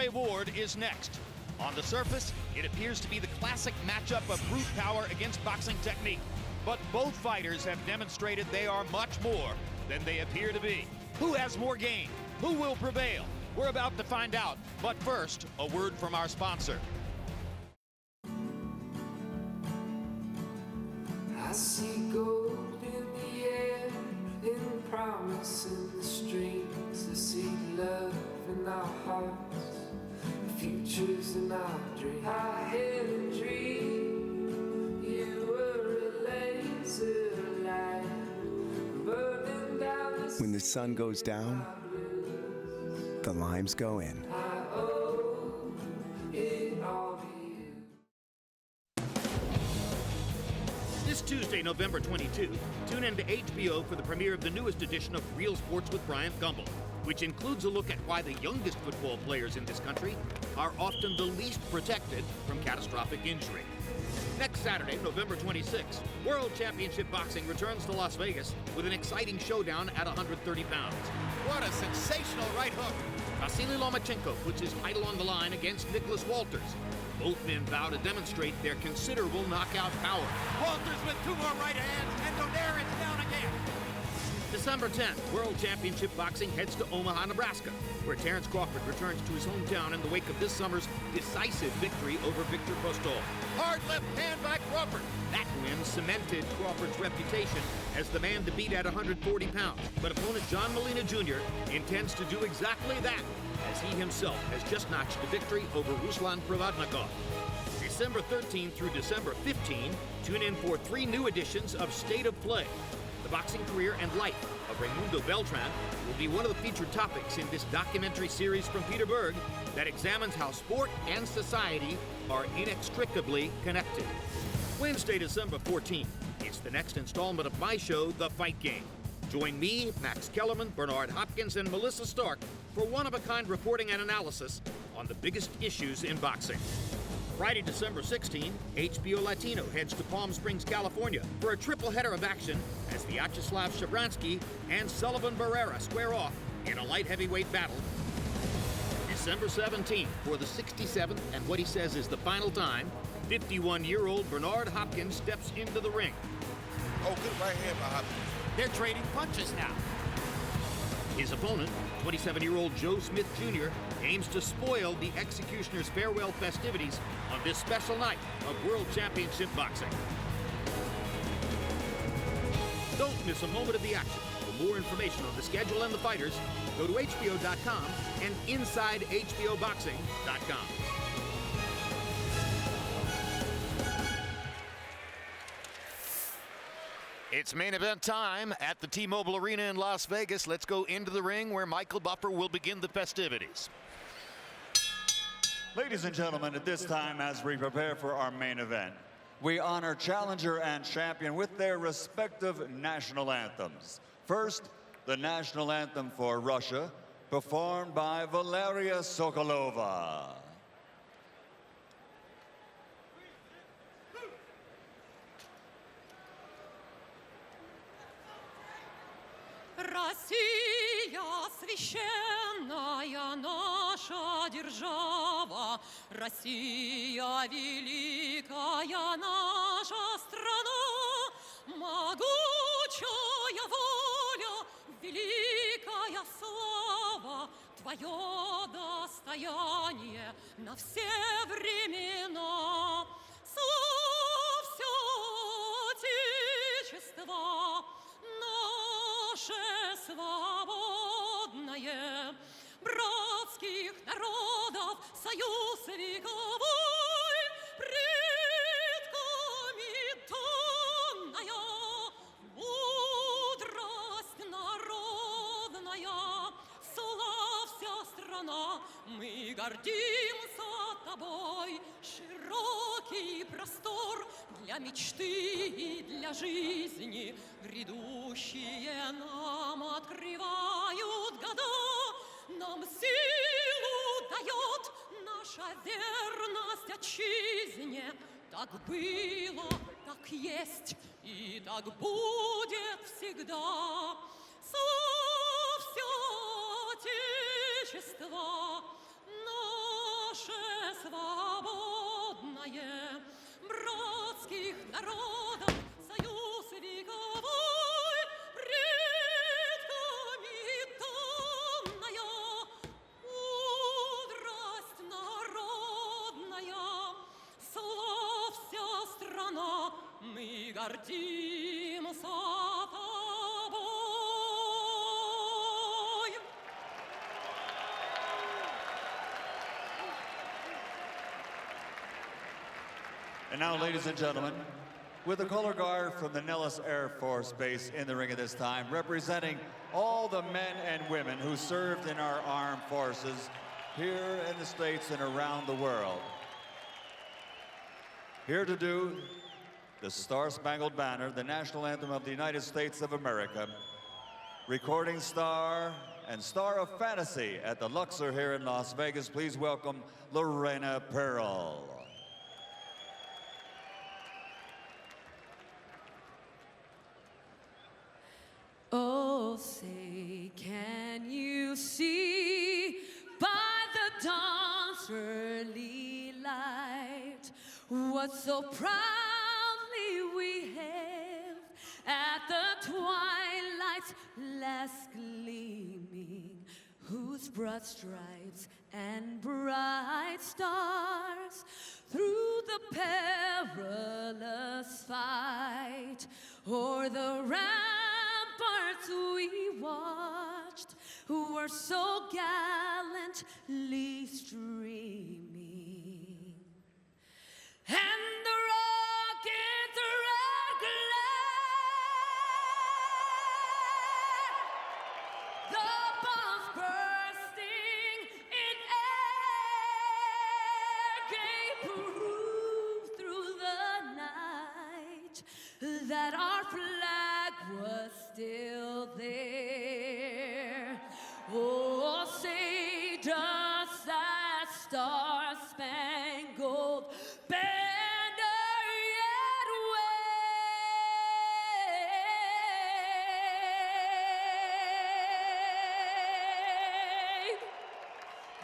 Ward is next. On the surface, it appears to be the classic matchup of brute power against boxing technique. But both fighters have demonstrated they are much more than they appear to be. Who has more game? Who will prevail? We're about to find out. But first, a word from our sponsor. I see gold in the air, in promise in the streams. I see love in our hearts, futures in our dreams. I had a dream, you were a laser light, burning down the When the sun goes down, the limes go in. I owe it all to you. This Tuesday, November 22, tune in to HBO for the premiere of the newest edition of Real Sports with Bryant Gumbel, which includes a look at why the youngest football players in this country are often the least protected from catastrophic injury. Next Saturday, November 26, World Championship Boxing returns to Las Vegas with an exciting showdown at 130 pounds. What a sensational right hook! Vasily Lomachenko puts his title on the line against Nicholas Walters. Both men vow to demonstrate their considerable knockout power. Walters with two more right hands, and Donaire is down again. December 10th, World Championship Boxing heads to Omaha, Nebraska, where Terrence Crawford returns to his hometown in the wake of this summer's decisive victory over Victor Postol. Hard left hand by Crawford. That win cemented Crawford's reputation as the man to beat at 140 pounds. But opponent John Molina Jr. intends to do exactly that, as he himself has just notched a victory over Ruslan Provodnikov. December 13 through December 15, tune in for 3 new editions of State of Play. The boxing career and life of Raimundo Beltran will be one of the featured topics in this documentary series from Peter Berg that examines how sport and society are inextricably connected. Wednesday, December 14th, it's the next installment of my show, The Fight Game. Join me, Max Kellerman, Bernard Hopkins, and Melissa Stark for one-of-a-kind reporting and analysis on the biggest issues in boxing. Friday, December 16, HBO Latino heads to Palm Springs, California for a triple header of action as Vyacheslav Shabransky and Sullivan Barrera square off in a light heavyweight battle. December 17th, for the 67th and what he says is the final time, 51-year-old Bernard Hopkins steps into the ring. Oh, good right hand by Hopkins. They're trading punches now. His opponent, 27-year-old Joe Smith Jr., aims to spoil the Executioner's farewell festivities on this special night of World Championship Boxing. Don't miss a moment of the action. For more information on the schedule and the fighters, go to HBO.com and InsideHBOBoxing.com. It's main event time at the T-Mobile Arena in Las Vegas. Let's go into the ring where Michael Buffer will begin the festivities. Ladies and gentlemen, at this time, as we prepare for our main event, we honor challenger and champion with their respective national anthems. First, the national anthem for Russia, performed by Valeria Sokolova. Россия священная наша держава, Россия великая наша страна, могучая воля, великая слава, твое достояние на все времена. Слав все Отечество наше свободное, братских народов союз вековой, предками данная мудрость народная. Славься, страна, мы гордимся тобой, широкий простор для мечты и для жизни грядущие нам открывают года. Нам силу дает наша верность отчизне. Так было, так есть и так будет всегда. Славься Отечество наше. гордимся тобой. And now, ladies and gentlemen, with the color guard from the Nellis Air Force Base in the ring at this time, representing all the men and women who served in our armed forces here in the States and around the world. Here to do the Star-Spangled Banner, the national anthem of the United States of America, recording star and star of fantasy at the Luxor here in Las Vegas. Please welcome Lorena Pearl. Oh, say, can you see by the dawn's early light what so proudly we hailed at the twilight's last gleaming, whose broad stripes and bright stars through the perilous fight o'er the ramparts we watched were so gallantly streaming, and the rocket's red glare, the bombs bursting in air, gave proof through the night that our flag was still there. Oh, say does that star-spangled banner yet wave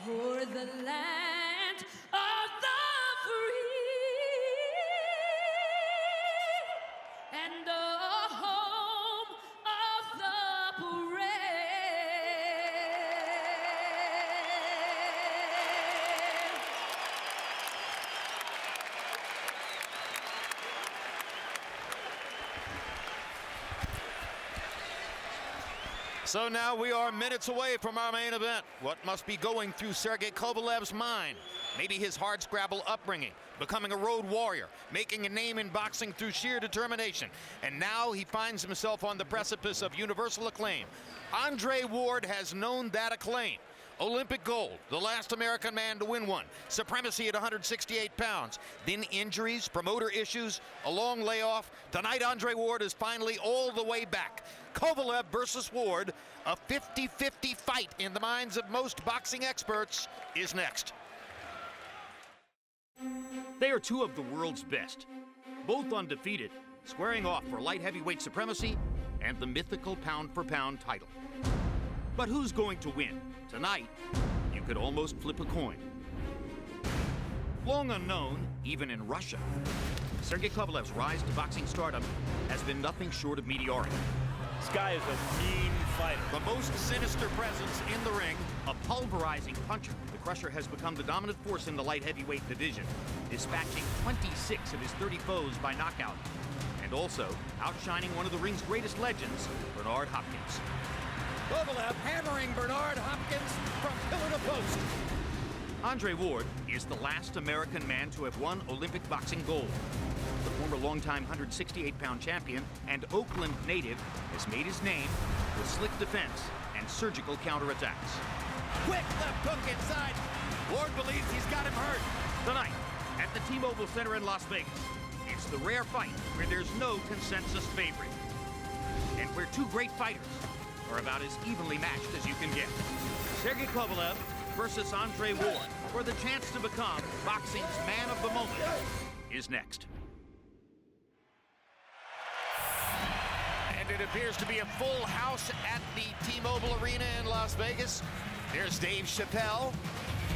o'er the land of the free and the home of the brave? So now we are minutes away from our main event. What must be going through Sergey Kovalev's mind? Maybe his hardscrabble upbringing, becoming a road warrior, making a name in boxing through sheer determination. And now he finds himself on the precipice of universal acclaim. Andre Ward has known that acclaim. Olympic gold, the last American man to win one. Supremacy at 168 pounds. Then injuries, promoter issues, a long layoff. Tonight, Andre Ward is finally all the way back. Kovalev versus Ward, a 50-50 fight in the minds of most boxing experts, is next. They are two of the world's best, both undefeated, squaring off for light heavyweight supremacy and the mythical pound-for-pound title. But who's going to win? Tonight, you could almost flip a coin. Long unknown, even in Russia, Sergey Kovalev's rise to boxing stardom has been nothing short of meteoric. This guy is a mean fighter. The most sinister presence in the ring, a pulverizing puncher. The Crusher has become the dominant force in the light heavyweight division, dispatching 26 of his 30 foes by knockout, and also outshining one of the ring's greatest legends, Bernard Hopkins. Kovalev hammering Bernard Hopkins from pillar to post. Andre Ward is the last American man to have won Olympic boxing gold. The former longtime 168-pound champion and Oakland native has made his name with slick defense and surgical counterattacks. Quick left hook inside. Ward believes he's got him hurt. Tonight, at the T-Mobile Center in Las Vegas, it's the rare fight where there's no consensus favorite, and where two great fighters are about as evenly matched as you can get. Sergey Kovalev versus Andre Ward for the chance to become boxing's man of the moment is next. And it appears to be a full house at the T-Mobile Arena in Las Vegas. There's Dave Chappelle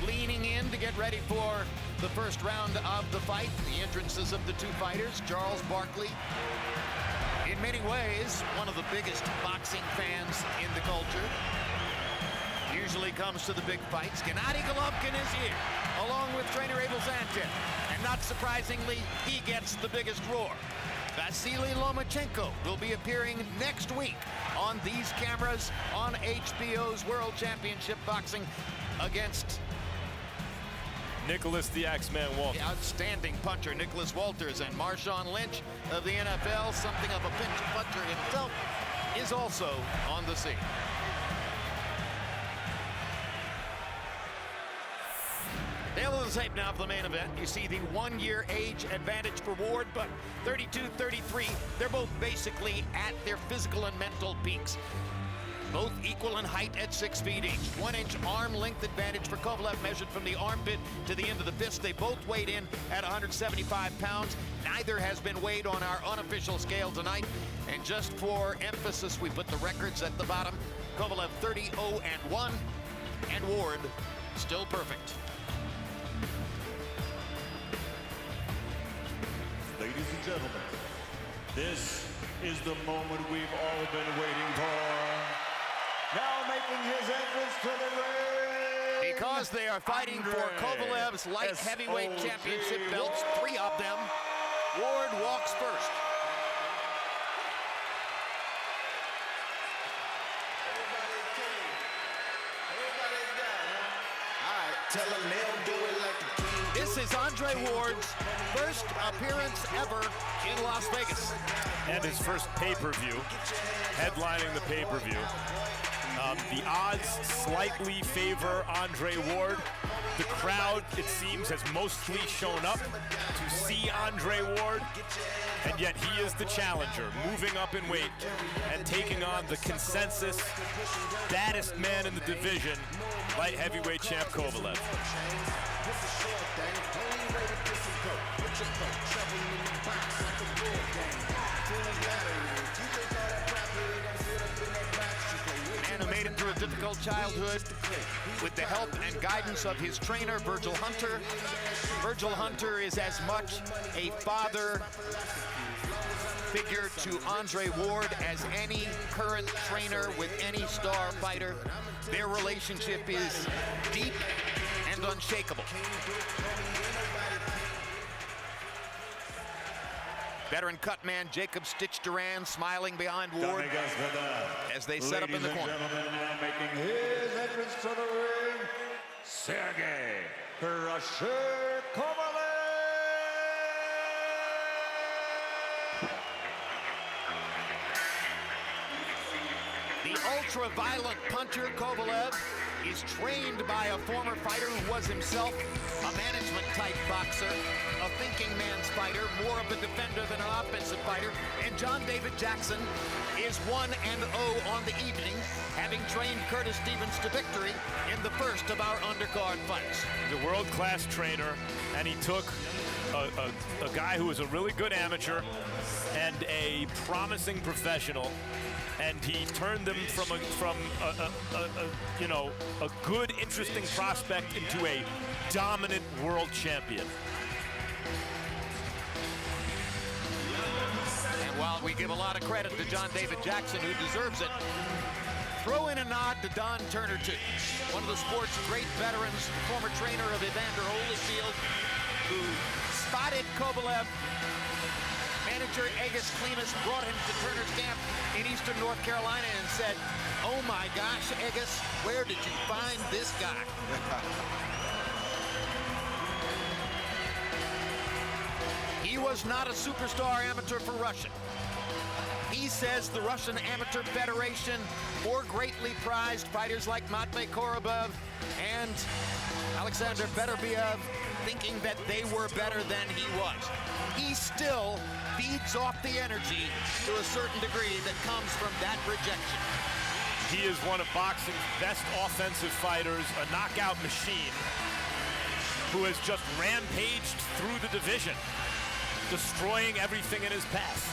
leaning in to get ready for the first round of the fight. The entrances of the two fighters, Charles Barkley, in many ways, one of the biggest boxing fans in the culture. Usually comes to the big fights. Gennady Golovkin is here, along with trainer Abel Zantin. And not surprisingly, he gets the biggest roar. Vasily Lomachenko will be appearing next week on these cameras on HBO's World Championship Boxing against Nicholas the X-Man Walters. the outstanding puncher Nicholas Walters. And Marshawn Lynch of the NFL, something of a pinch puncher himself, is also on the scene. Tail of the tape now for the main event. You see the 1-year age advantage for Ward, but 32-33, they're both basically at their physical and mental peaks. Both equal in height at 6 feet each. 1-inch arm length advantage for Kovalev, measured from the armpit to the end of the fist. They both weighed in at 175 pounds. Neither has been weighed on our unofficial scale tonight. And just for emphasis, we put the records at the bottom. Kovalev 30-0-1, and Ward still perfect. Ladies and gentlemen, this is the moment we've all been waiting for. Now making his entrance to the ring. Because they are fighting for Kovalev's light heavyweight championship belts, 3 of them, Ward walks first. This is Andre Ward's first appearance ever in Las Vegas. And his first pay-per-view, headlining the pay-per-view. The odds slightly favor Andre Ward. The crowd, it seems, has mostly shown up to see Andre Ward, and yet he is the challenger, moving up in weight and taking on the consensus baddest man in the division, light heavyweight champ Kovalev. Man who made it through a difficult childhood with the help and guidance of his trainer, Virgil Hunter. Virgil Hunter is as much a father figure to Andre Ward as any current trainer with any star fighter. Their relationship is deep and unshakable. Veteran cut man Jacob Stitch Duran smiling behind Ward as they set up in the corner. Now making his entrance to the ring, Sergey Kovalev. The ultra-violent puncher Kovalev is trained by a former fighter who was himself a management-type boxer, a thinking man's fighter, more of a defender than an offensive fighter. And John David Jackson is 1-0 on the evening, having trained Curtis Stevens to victory in the first of our undercard fights. The world-class trainer, and he took a guy who was a really good amateur and a promising professional, and he turned them from a good, interesting prospect into a dominant world champion. And while we give a lot of credit to John David Jackson, who deserves it, throw in a nod to Don Turner, too. One of the sport's great veterans, former trainer of Evander Holyfield, who spotted Kovalev. Manager Agus Klimas brought him to Turner's camp in eastern North Carolina and said, "Oh my gosh, Agus, where did you find this guy?" He was not a superstar amateur for Russia. He says the Russian Amateur Federation more greatly prized fighters like Matvey Korobov and Alexander Beterbiev, thinking that they were better than he was. He still feeds off the energy to a certain degree that comes from that rejection. He is one of boxing's best offensive fighters, a knockout machine, who has just rampaged through the division, destroying everything in his path.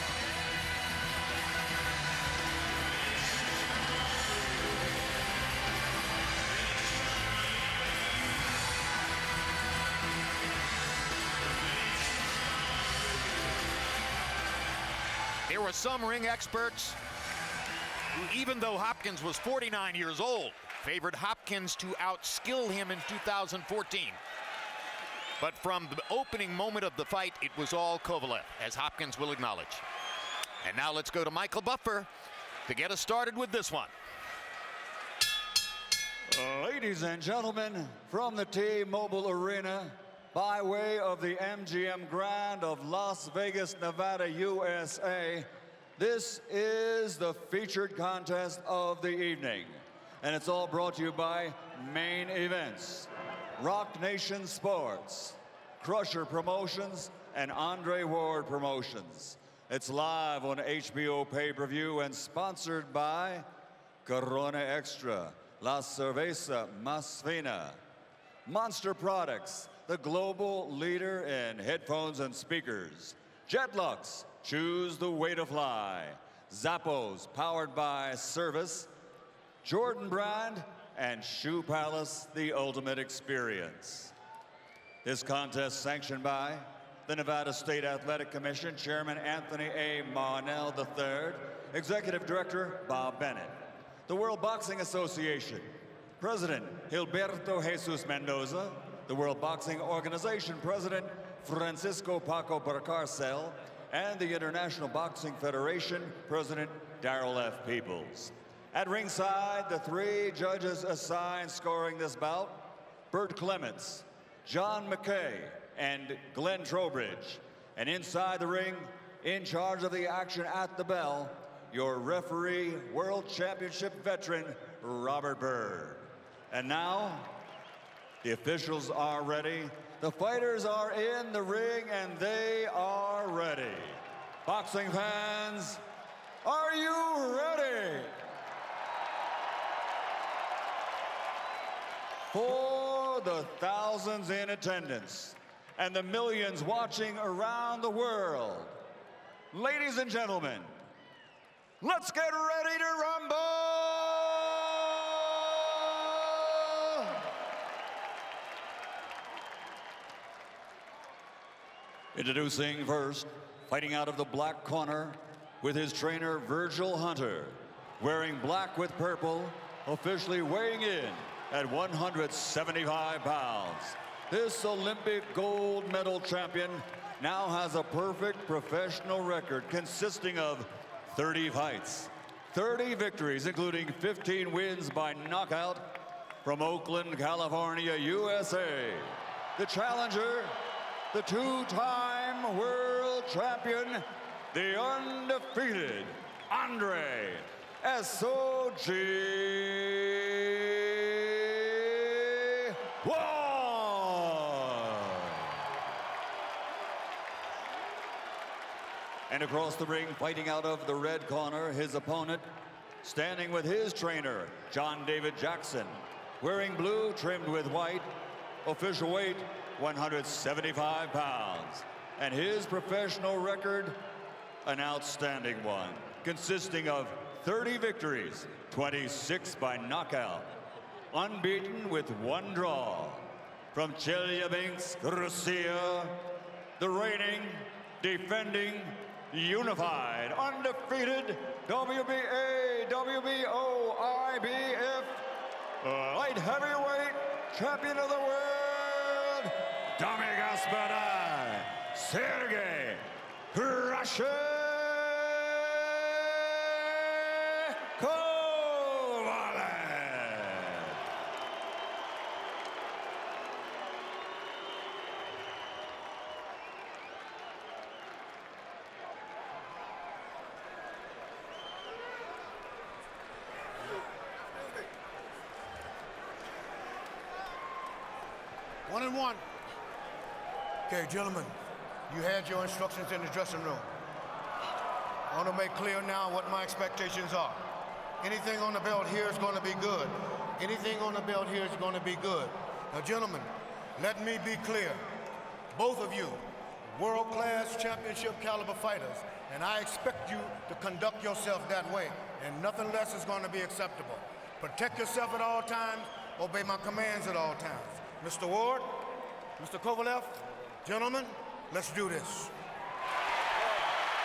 There were some ring experts who, even though Hopkins was 49 years old, favored Hopkins to outskill him in 2014. But from the opening moment of the fight, it was all Kovalev, as Hopkins will acknowledge. And now let's go to Michael Buffer to get us started with this one. Ladies and gentlemen, from the T-Mobile Arena, by way of the MGM Grand of Las Vegas, Nevada, USA, this is the featured contest of the evening. And it's all brought to you by Main Events, Rock Nation Sports, Crusher Promotions, and Andre Ward Promotions. It's live on HBO pay-per-view and sponsored by Corona Extra, La Cerveza Más Fina, Monster Products, the global leader in headphones and speakers, Jetlux, choose the way to fly, Zappos, powered by Service, Jordan Brand, and Shoe Palace, the ultimate experience. This contest sanctioned by the Nevada State Athletic Commission, Chairman Anthony A. Marnell III, Executive Director Bob Bennett. The World Boxing Association, President Gilberto Jesus Mendoza. The World Boxing Organization, President Francisco Paco Barcarcel. And the International Boxing Federation, President Darrell F. Peoples. At ringside, the three judges assigned scoring this bout, Bert Clements, John McKay, and Glenn Trowbridge. And inside the ring, in charge of the action at the bell, your referee, World Championship veteran, Robert Byrd. And now, the officials are ready. The fighters are in the ring, and they are ready. Boxing fans, are you ready? For the thousands in attendance and the millions watching around the world, ladies and gentlemen, let's get ready to rumble! Introducing first, fighting out of the black corner with his trainer Virgil Hunter, wearing black with purple, officially weighing in at 175 pounds. This Olympic gold medal champion now has a perfect professional record consisting of 30 fights, 30 victories, including 15 wins by knockout from Oakland, California, USA. The challenger, the two-time world champion, the undefeated Andre Ward. And across the ring, fighting out of the red corner, his opponent, standing with his trainer, John David Jackson, wearing blue trimmed with white, official weight 175 pounds. And his professional record, an outstanding one, consisting of 30 victories, 26 by knockout, unbeaten with one draw. From Chelyabinsk, Russia, the reigning, defending, unified, undefeated WBA, WBO, IBF light heavyweight champion of the world, Dami Gospoda, Sergey Kovalev. One and one. Okay, gentlemen, you had your instructions in the dressing room. I want to make clear now what my expectations are. Anything on the belt here is going to be good. Anything on the belt here is going to be good. Now, gentlemen, let me be clear. Both of you, world-class championship caliber fighters, and I expect you to conduct yourself that way, and nothing less is going to be acceptable. Protect yourself at all times, obey my commands at all times. Mr. Ward, Mr. Kovalev, gentlemen, let's do this.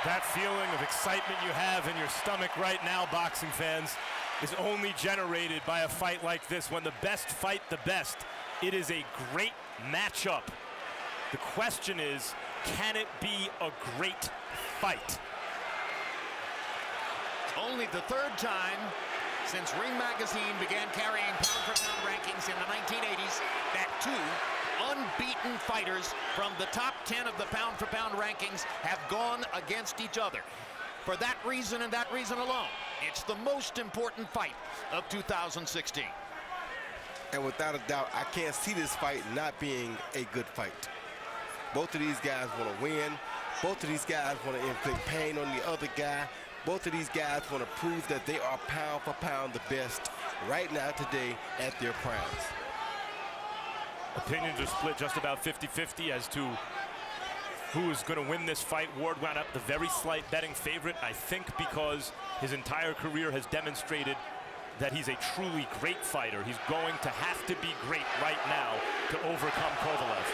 That feeling of excitement you have in your stomach right now, boxing fans, is only generated by a fight like this. When the best fight the best, it is a great matchup. The question is, can it be a great fight? Only the third time since Ring Magazine began carrying pound-for-pound rankings in the 1980s that two unbeaten fighters from the top 10 of the pound-for-pound rankings have gone against each other. For that reason and that reason alone, it's the most important fight of 2016. And without a doubt, I can't see this fight not being a good fight. Both of these guys want to win. Both of these guys want to inflict pain on the other guy. Both of these guys want to prove that they are pound for pound the best right now today at their primes. Opinions are split just about 50-50 as to who is going to win this fight. Ward wound up the very slight betting favorite, I think because his entire career has demonstrated that he's a truly great fighter. He's going to have to be great right now to overcome Kovalev.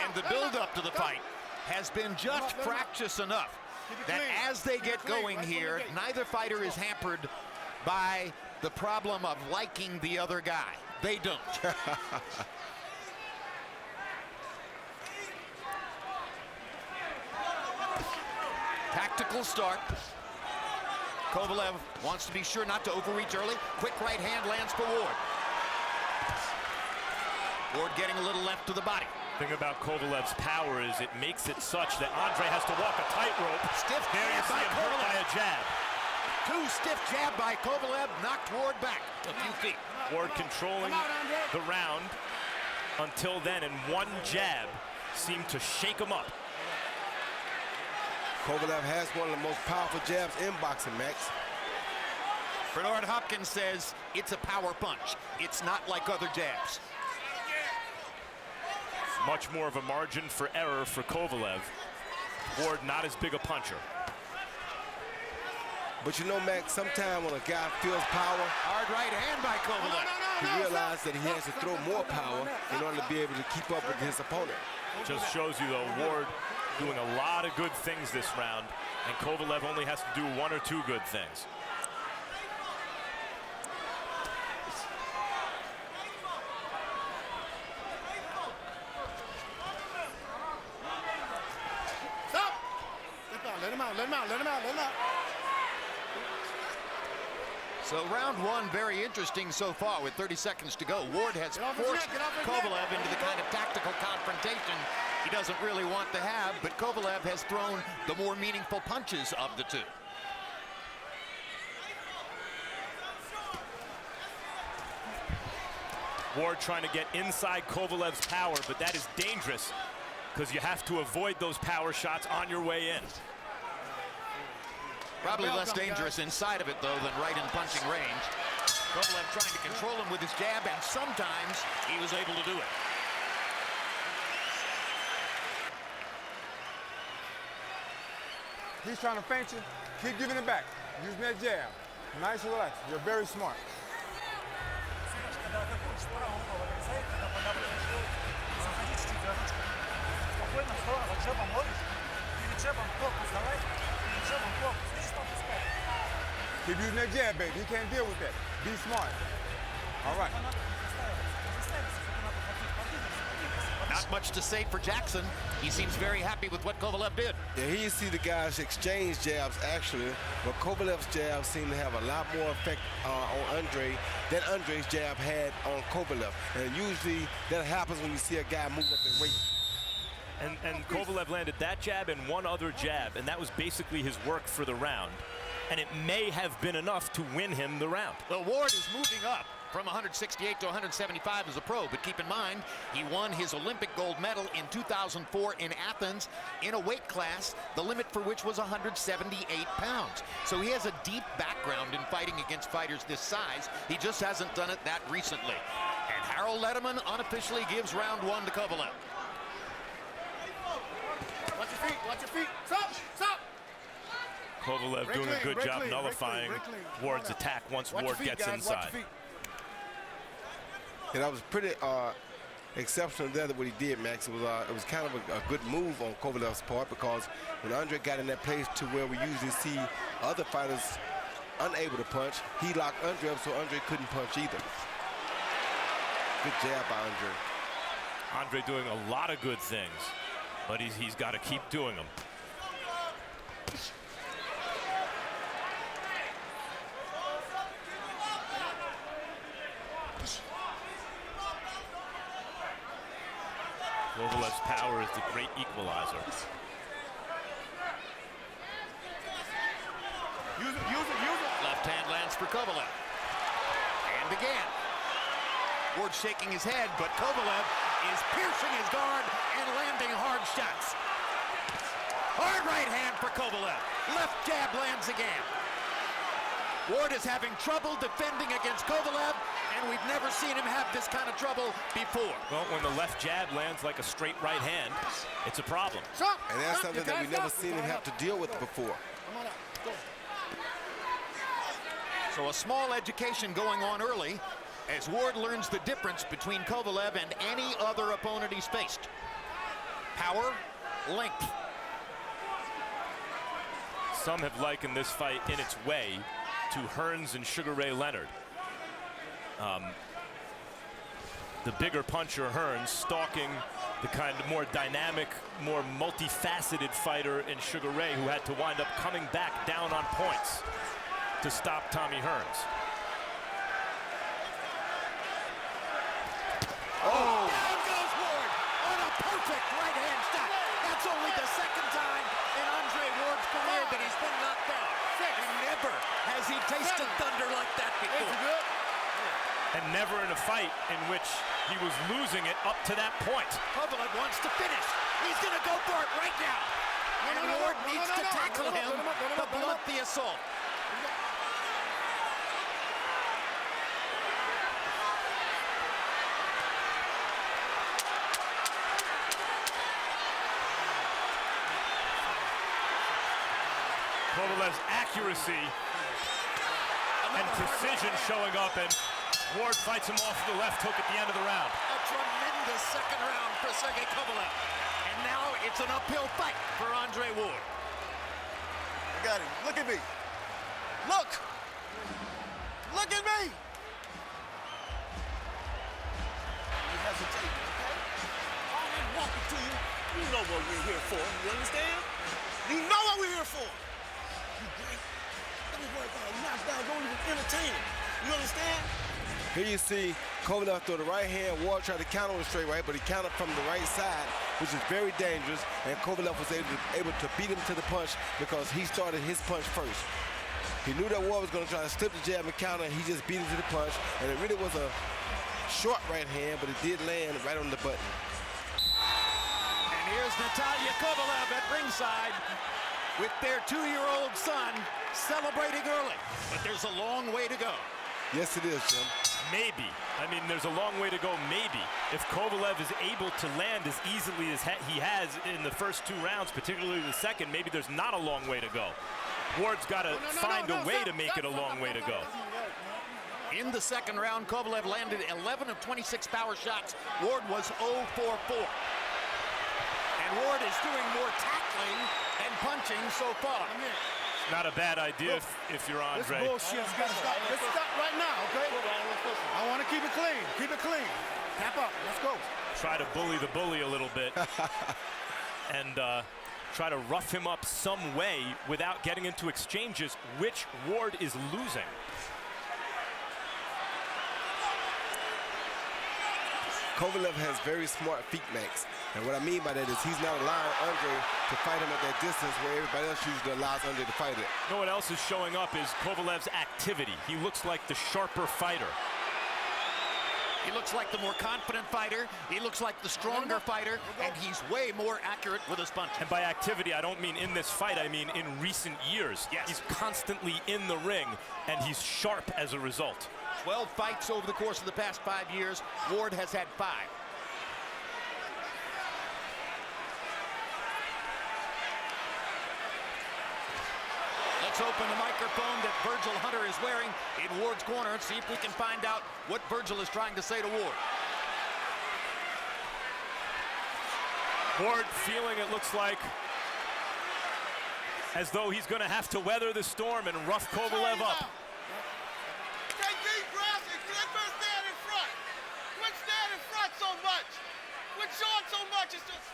And the build-up to the fight has been just fractious enough that as they get going here, neither fighter is hampered by the problem of liking the other guy. They don't. Tactical start. Kovalev wants to be sure not to overreach early. Quick right hand lands for Ward. Ward getting a little left to the body. The thing about Kovalev's power is it makes it such that Andre has to walk a tightrope. Stiff there you jab see by him hurt by Kovalev. a jab. Two stiff jab by Kovalev knocked Ward back a few feet. Ward controlling the round until then, and one jab seemed to shake him up. Kovalev has one of the most powerful jabs in boxing, Max. Bernard Hopkins says it's a power punch. It's not like other jabs. Much more of a margin for error for Kovalev. Ward not as big a puncher. But you know, Max, sometimes when a guy feels power, Hard right hand by Kovalev. he realizes that he has to throw more power in order to be able to keep up with his opponent. Just shows you, though, Ward doing a lot of good things this round, and Kovalev only has to do one or two good things. Stop! Let him out, let him out, let him out, let him out. So round one, very interesting so far with 30 seconds to go. Ward has Get off his forced neck, get off his Kovalev neck. into the kind of tactical confrontation he doesn't really want to have, but Kovalev has thrown the more meaningful punches of the two. Ward trying to get inside Kovalev's power, but that is dangerous because you have to avoid those power shots on your way in. Probably less dangerous inside of it, though, than right in punching range. Kovalev trying to control him with his jab, and sometimes he was able to do it. He's trying to feint you. Keep giving it back. Using that jab. Nice and relaxed. You're very smart. Keep using that jab, baby. He can't deal with that. Be smart. All right. Not much to say for Jackson. He seems very happy with what Kovalev did. Yeah, here you see the guys exchange jabs, actually, but Kovalev's jab seemed to have a lot more effect on Andre than Andre's jab had on Kovalev. And usually that happens when you see a guy move up in weight. And Kovalev landed that jab and one other jab, and that was basically his work for the round. And it may have been enough to win him the round. Well, Ward is moving up from 168 to 175 as a pro, but keep in mind, he won his Olympic gold medal in 2004 in Athens in a weight class, the limit for which was 178 pounds. So he has a deep background in fighting against fighters this size. He just hasn't done it that recently. And Harold Letterman unofficially gives round one to Kovalev. Watch your feet, watch your feet. Stop, stop. Kovalev Break doing clean, a good break job clean, break nullifying clean, break clean. Ward's attack once Watch your Ward feet, gets guys, inside. watch your feet. And that was pretty exceptional there, what he did, Max. It was kind of a good move on Kovalev's part, because when Andre got in that place to where we usually see other fighters unable to punch, he locked Andre up so Andre couldn't punch either. Good jab by Andre. Andre doing a lot of good things, but he's got to keep doing them. Kovalev's power is the great equalizer. Use it. Left hand lands for Kovalev. And again. Ward shaking his head, but Kovalev is piercing his guard and landing hard shots. Hard right hand for Kovalev. Left jab lands again. Ward is having trouble defending against Kovalev, and we've never seen him have this kind of trouble before. Well, when the left jab lands like a straight right hand, it's a problem. And that's something that we've never seen him have to deal with before. So a small education going on early as Ward learns the difference between Kovalev and any other opponent he's faced. Power, length. Some have likened this fight in its way to Hearns and Sugar Ray Leonard. The bigger puncher Hearns stalking the kind of more dynamic, more multifaceted fighter in Sugar Ray, who had to wind up coming back down on points to stop Tommy Hearns. Oh! Down goes Ward on a perfect right-hand shot. That's only the second time in Andre Ward's career that he's been knocked down. And never has he tasted thunder like that before. And never in a fight in which he was losing it up to that point. Kovalev wants to finish. He's going to go for it right now. And Ward needs to tackle him to blunt the assault. Kovalev's accuracy and precision showing up, and Ward fights him off the left hook at the end of the round. A tremendous second round for Sergey Kovalev. And now it's an uphill fight for Andre Ward. I got him. Look at me. Look. Look at me. You hesitate, okay? I'm walking to you. You know what we're here for. You understand? You know what we're here for. You great. Don't worry about a knockdown. Don't even entertain it. You understand? Here you see Kovalev throw the right hand. Ward tried to counter with a straight right, but he countered from the right side, which is very dangerous. And Kovalev was able to beat him to the punch because he started his punch first. He knew that Ward was going to try to slip the jab and counter, and he just beat him to the punch. And it really was a short right hand, but it did land right on the button. And here's Natalia Kovalev at ringside with their 2-year-old son celebrating early. But there's a long way to go. Yes, it is, Jim. Maybe. I mean, there's a long way to go, maybe. If Kovalev is able to land as easily as he has in the first 2 rounds, particularly the second, maybe there's not a long way to go. Ward's got to find a way to make it a long way to go. In the second round, Kovalev landed 11 of 26 power shots. Ward was 0 for 4. And Ward is doing more tackling and punching so far. Not a bad idea if you're Andre. This bullshit's got to stop. Let's stop right now, okay? I want to keep it clean. Keep it clean. Tap up. Let's go. Try to bully the bully a little bit. And try to rough him up some way without getting into exchanges, which Ward is losing. Kovalev has very smart feet mechs. And what I mean by that is he's not allowing Andre to fight him at that distance where everybody else usually allows Andre to fight it. You know what else is showing up is Kovalev's activity. He looks like the sharper fighter. He looks like the more confident fighter. He looks like the stronger fighter, and he's way more accurate with his punch. And by activity, I don't mean in this fight, I mean in recent years. Yes. He's constantly in the ring, and he's sharp as a result. 12 fights over the course of the past 5 years. Ward has had 5. Let's open the microphone that Virgil Hunter is wearing in Ward's corner and see if we can find out what Virgil is trying to say to Ward. Ward feeling, it looks like, as though he's going to have to weather the storm and rough Kovalev up. Take deep breaths and quit stand in front. Quit stand in front so much. quit showing so much. It's just.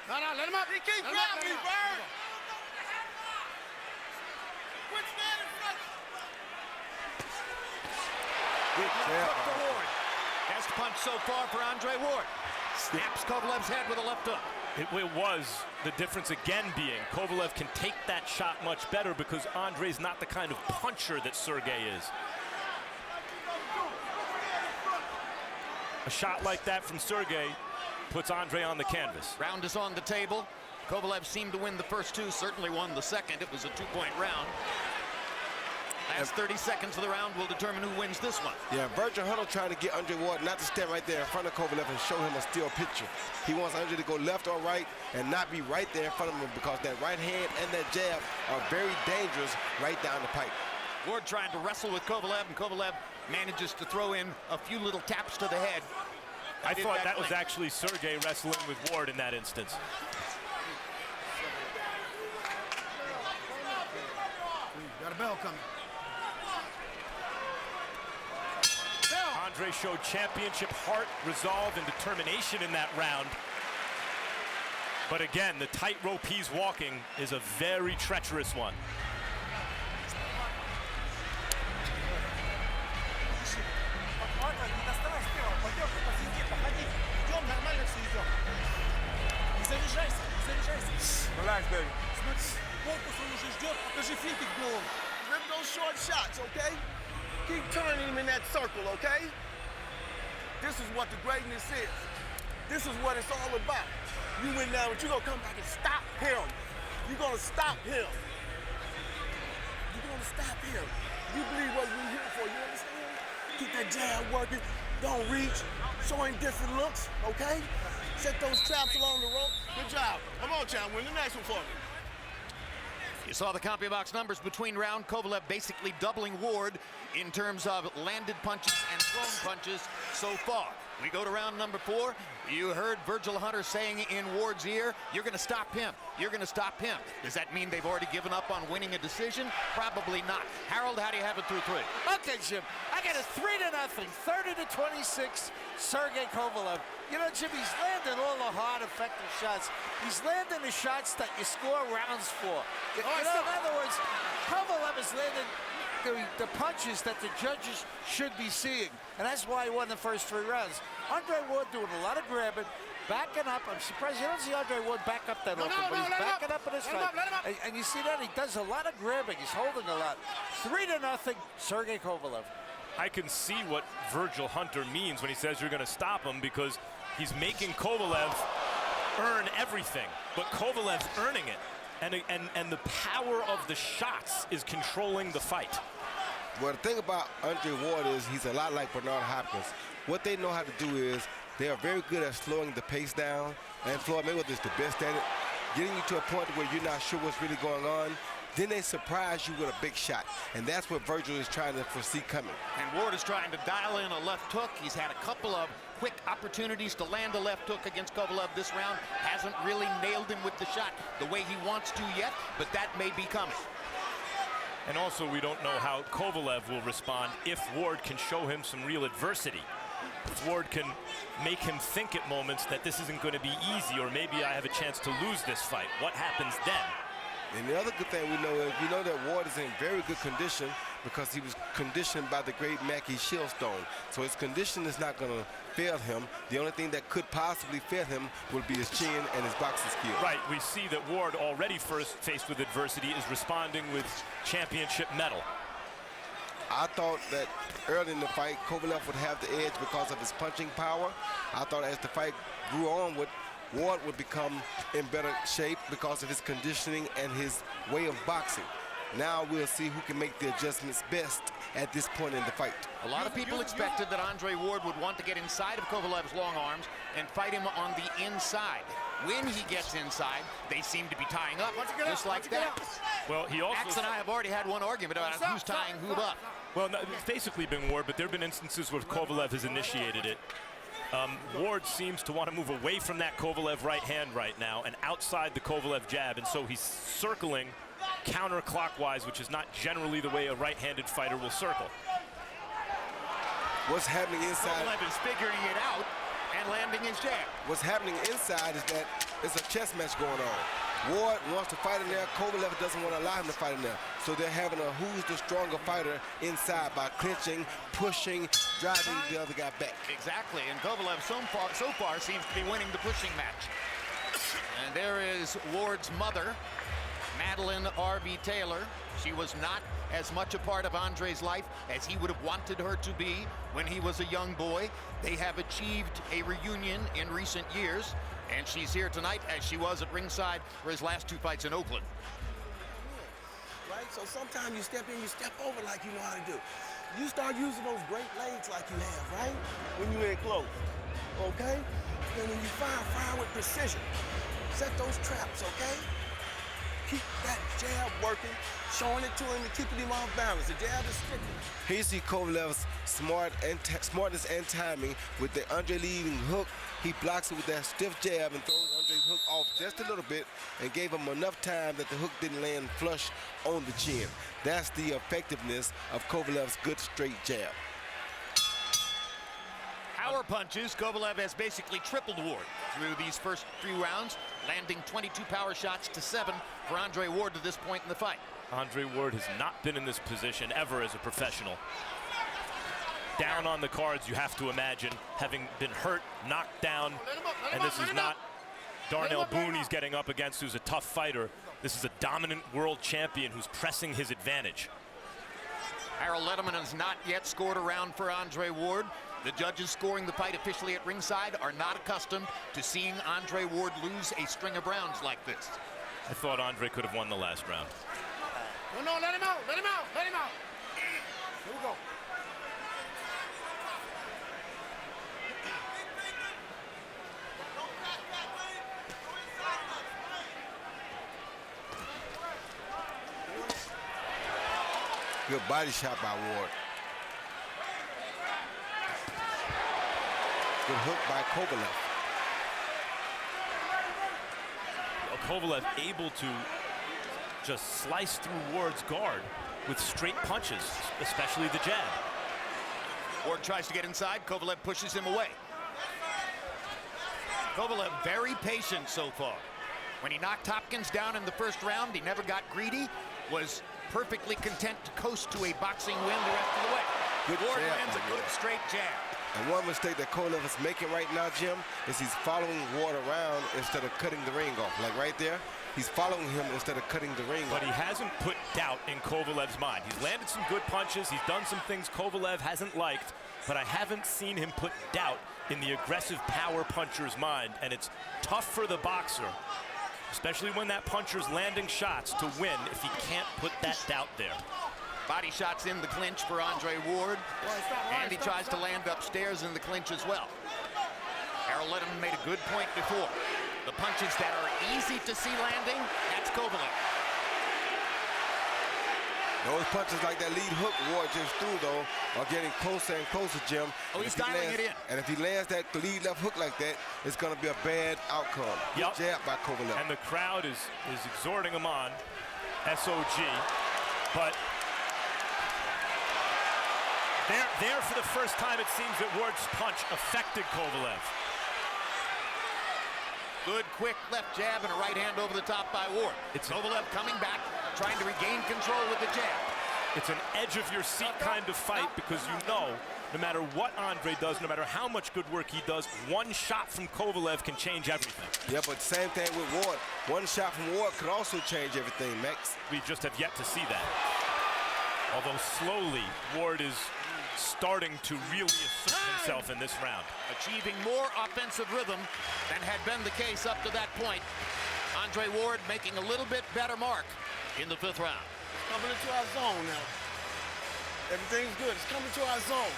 No, let him up. He keep grabbing me, Bird. Quit standing in front. Good jab to Ward. Best punch so far for Andre Ward. Snaps Kovalev's head with a left hook. It was the difference again being Kovalev can take that shot much better because Andre's not the kind of puncher that Sergey is. A shot like that from Sergey puts Andre on the canvas. Round is on the table. Kovalev seemed to win the first two, certainly won the second. It was a two-point round. Last 30 seconds of the round will determine who wins this one. Yeah, Virgil Hunter trying to get Andre Ward not to stand right there in front of Kovalev and show him a still picture. He wants Andre to go left or right and not be right there in front of him because that right hand and that jab are very dangerous right down the pipe. Ward trying to wrestle with Kovalev, and Kovalev manages to throw in a few little taps to the head. I thought that was actually Sergey wrestling with Ward in that instance. Got a bell coming. Andre showed championship heart, resolve, and determination in that round. But again, the tightrope he's walking is a very treacherous one. Relax, baby. Rip those short shots, okay? Keep turning him in that circle, okay? This is what the greatness is. This is what it's all about. You win now, but you're gonna come back and stop him. You're gonna stop him. You're gonna stop him. You believe what we're here for, you understand? Keep that jab working. Don't reach. Show him different looks, okay? Set those traps along the rope. Good job. Come on, champ. Win the next one for me. You saw the CompuBox numbers between round. Kovalev basically doubling Ward in terms of landed punches and thrown punches so far. We go to round number 4. You heard Virgil Hunter saying in Ward's ear, you're going to stop him. You're going to stop him. Does that mean they've already given up on winning a decision? Probably not. Harold, how do you have it through 3? Okay, Jim. I got a 3-0, 30-26, Sergey Kovalev. You know, Jim, he's landing all the hard, effective shots. He's landing the shots that you score rounds for. In other words, Kovalev is landing the punches that the judges should be seeing. And that's why he won the first 3 rounds. Andre Ward doing a lot of grabbing, backing up. I'm surprised you don't see Andre Ward back up that often, but he's backing up in this fight. And you see that? He does a lot of grabbing. He's holding a lot. 3-0, Sergey Kovalev. I can see what Virgil Hunter means when he says you're going to stop him, because he's making Kovalev earn everything, but Kovalev's earning it. And the power of the shots is controlling the fight. Well, the thing about Andre Ward is he's a lot like Bernard Hopkins. What they know how to do is they are very good at slowing the pace down, and Floyd Mayweather is the best at it, getting you to a point where you're not sure what's really going on. Then they surprise you with a big shot, and that's what Virgil is trying to foresee coming. And Ward is trying to dial in a left hook. He's had a couple of quick opportunities to land a left hook against Kovalev this round. Hasn't really nailed him with the shot the way he wants to yet, but that may be coming. And also, we don't know how Kovalev will respond if Ward can show him some real adversity. If Ward can make him think at moments that this isn't going to be easy, or maybe I have a chance to lose this fight. What happens then? And the other good thing we know is we know that Ward is in very good condition because he was conditioned by the great Mackie Shieldstone. So his condition is not going to fail him. The only thing that could possibly fail him would be his chin and his boxing skill. Right, we see that Ward, already first faced with adversity, is responding with championship mettle. I thought that early in the fight, Kovalev would have the edge because of his punching power. I thought as the fight grew on, Ward would become in better shape because of his conditioning and his way of boxing. Now we'll see who can make the adjustments best at this point in the fight. A lot of people expected that Andre Ward would want to get inside of Kovalev's long arms and fight him on the inside. When he gets inside, they seem to be tying up, just like that. Well, he also... Axe and I have already had one argument about who's tying who up. Well, no, it's basically been Ward, but there have been instances where Kovalev has initiated it. Ward seems to want to move away from that Kovalev right hand right now and outside the Kovalev jab, and so he's circling counterclockwise, which is not generally the way a right-handed fighter will circle. What's happening inside? Kovalev is figuring it out, and and landing his jab. What's happening inside is that it's a chess match going on. Ward wants to fight in there. Kovalev doesn't want to allow him to fight in there. So they're having a who's the stronger fighter inside by clinching, pushing, driving the other guy back. Exactly, and Kovalev so far seems to be winning the pushing match. And there is Ward's mother, Madeline R.V. Taylor. She was not as much a part of Andre's life as he would have wanted her to be when he was a young boy. They have achieved a reunion in recent years, and she's here tonight as she was at ringside for his last 2 fights in Oakland. Right? So sometimes you step in, you step over like you know how to do. You start using those great legs like you have, right? When you're in close, okay? Then when you fire with precision. Set those traps, okay? Keep that jab working, showing it to him and keeping him off balance. The jab is strictly. Here you see Kovalev's smartness and timing with the Andre leading hook. He blocks it with that stiff jab and throws Andre's hook off just a little bit and gave him enough time that the hook didn't land flush on the chin. That's the effectiveness of Kovalev's good straight jab. Power punches, Kovalev has basically tripled Ward through these first 3 rounds, landing 22 power shots to 7 for Andre Ward to this point in the fight. Andre Ward has not been in this position ever as a professional. Down on the cards, you have to imagine, having been hurt, knocked down, and this is not Darnell Boone he's getting up against, who's a tough fighter. This is a dominant world champion who's pressing his advantage. Harold Letterman has not yet scored a round for Andre Ward. The judges scoring the fight officially at ringside are not accustomed to seeing Andre Ward lose a string of rounds like this. I thought Andre could have won the last round. No, let him out, let him out, let him out. Here we go. Good body shot by Ward. Good hook by Kovalev. Kovalev able to just slice through Ward's guard with straight punches, especially the jab. Ward tries to get inside, Kovalev pushes him away. Kovalev very patient so far. When he knocked Hopkins down in the first round, he never got greedy, was perfectly content to coast to a boxing win the rest of the way. Good Ward jab lands by a good Ward. straight jab. And one mistake that Kovalev is making right now, Jim, is he's following Ward around instead of cutting the ring off. Like right there, he's following him instead of cutting the ring off. But he hasn't put doubt in Kovalev's mind. He's landed some good punches. He's done some things Kovalev hasn't liked, but I haven't seen him put doubt in the aggressive power puncher's mind. And it's tough for the boxer, especially when that puncher's landing shots, to win if he can't put that doubt there. Body shots in the clinch for Andre Ward, and he tries to land upstairs in the clinch as well. Harold Letterman made a good point before. The punches that are easy to see landing, that's Kovalev. Those punches like that lead hook Ward just threw, though, are getting closer and closer, Jim. Oh, he's dialing it in. And if he lands that lead left hook like that, it's going to be a bad outcome. Yep. Good jab by Kovalev. And the crowd is exhorting him on, SOG, but there for the first time, it seems that Ward's punch affected Kovalev. Good, quick left jab and a right hand over the top by Ward. It's Kovalev coming back, trying to regain control with the jab. It's an edge-of-your-seat kind of fight because you know, no matter what Andre does, no matter how much good work he does, one shot from Kovalev can change everything. Yeah, but same thing with Ward. One shot from Ward could also change everything, Max. We just have yet to see that. Although slowly, Ward is starting to really assert himself in this round. Achieving more offensive rhythm than had been the case up to that point. Andre Ward making a little bit better mark in the 5th round. Coming into our zone now. Everything's good. It's coming to our zone.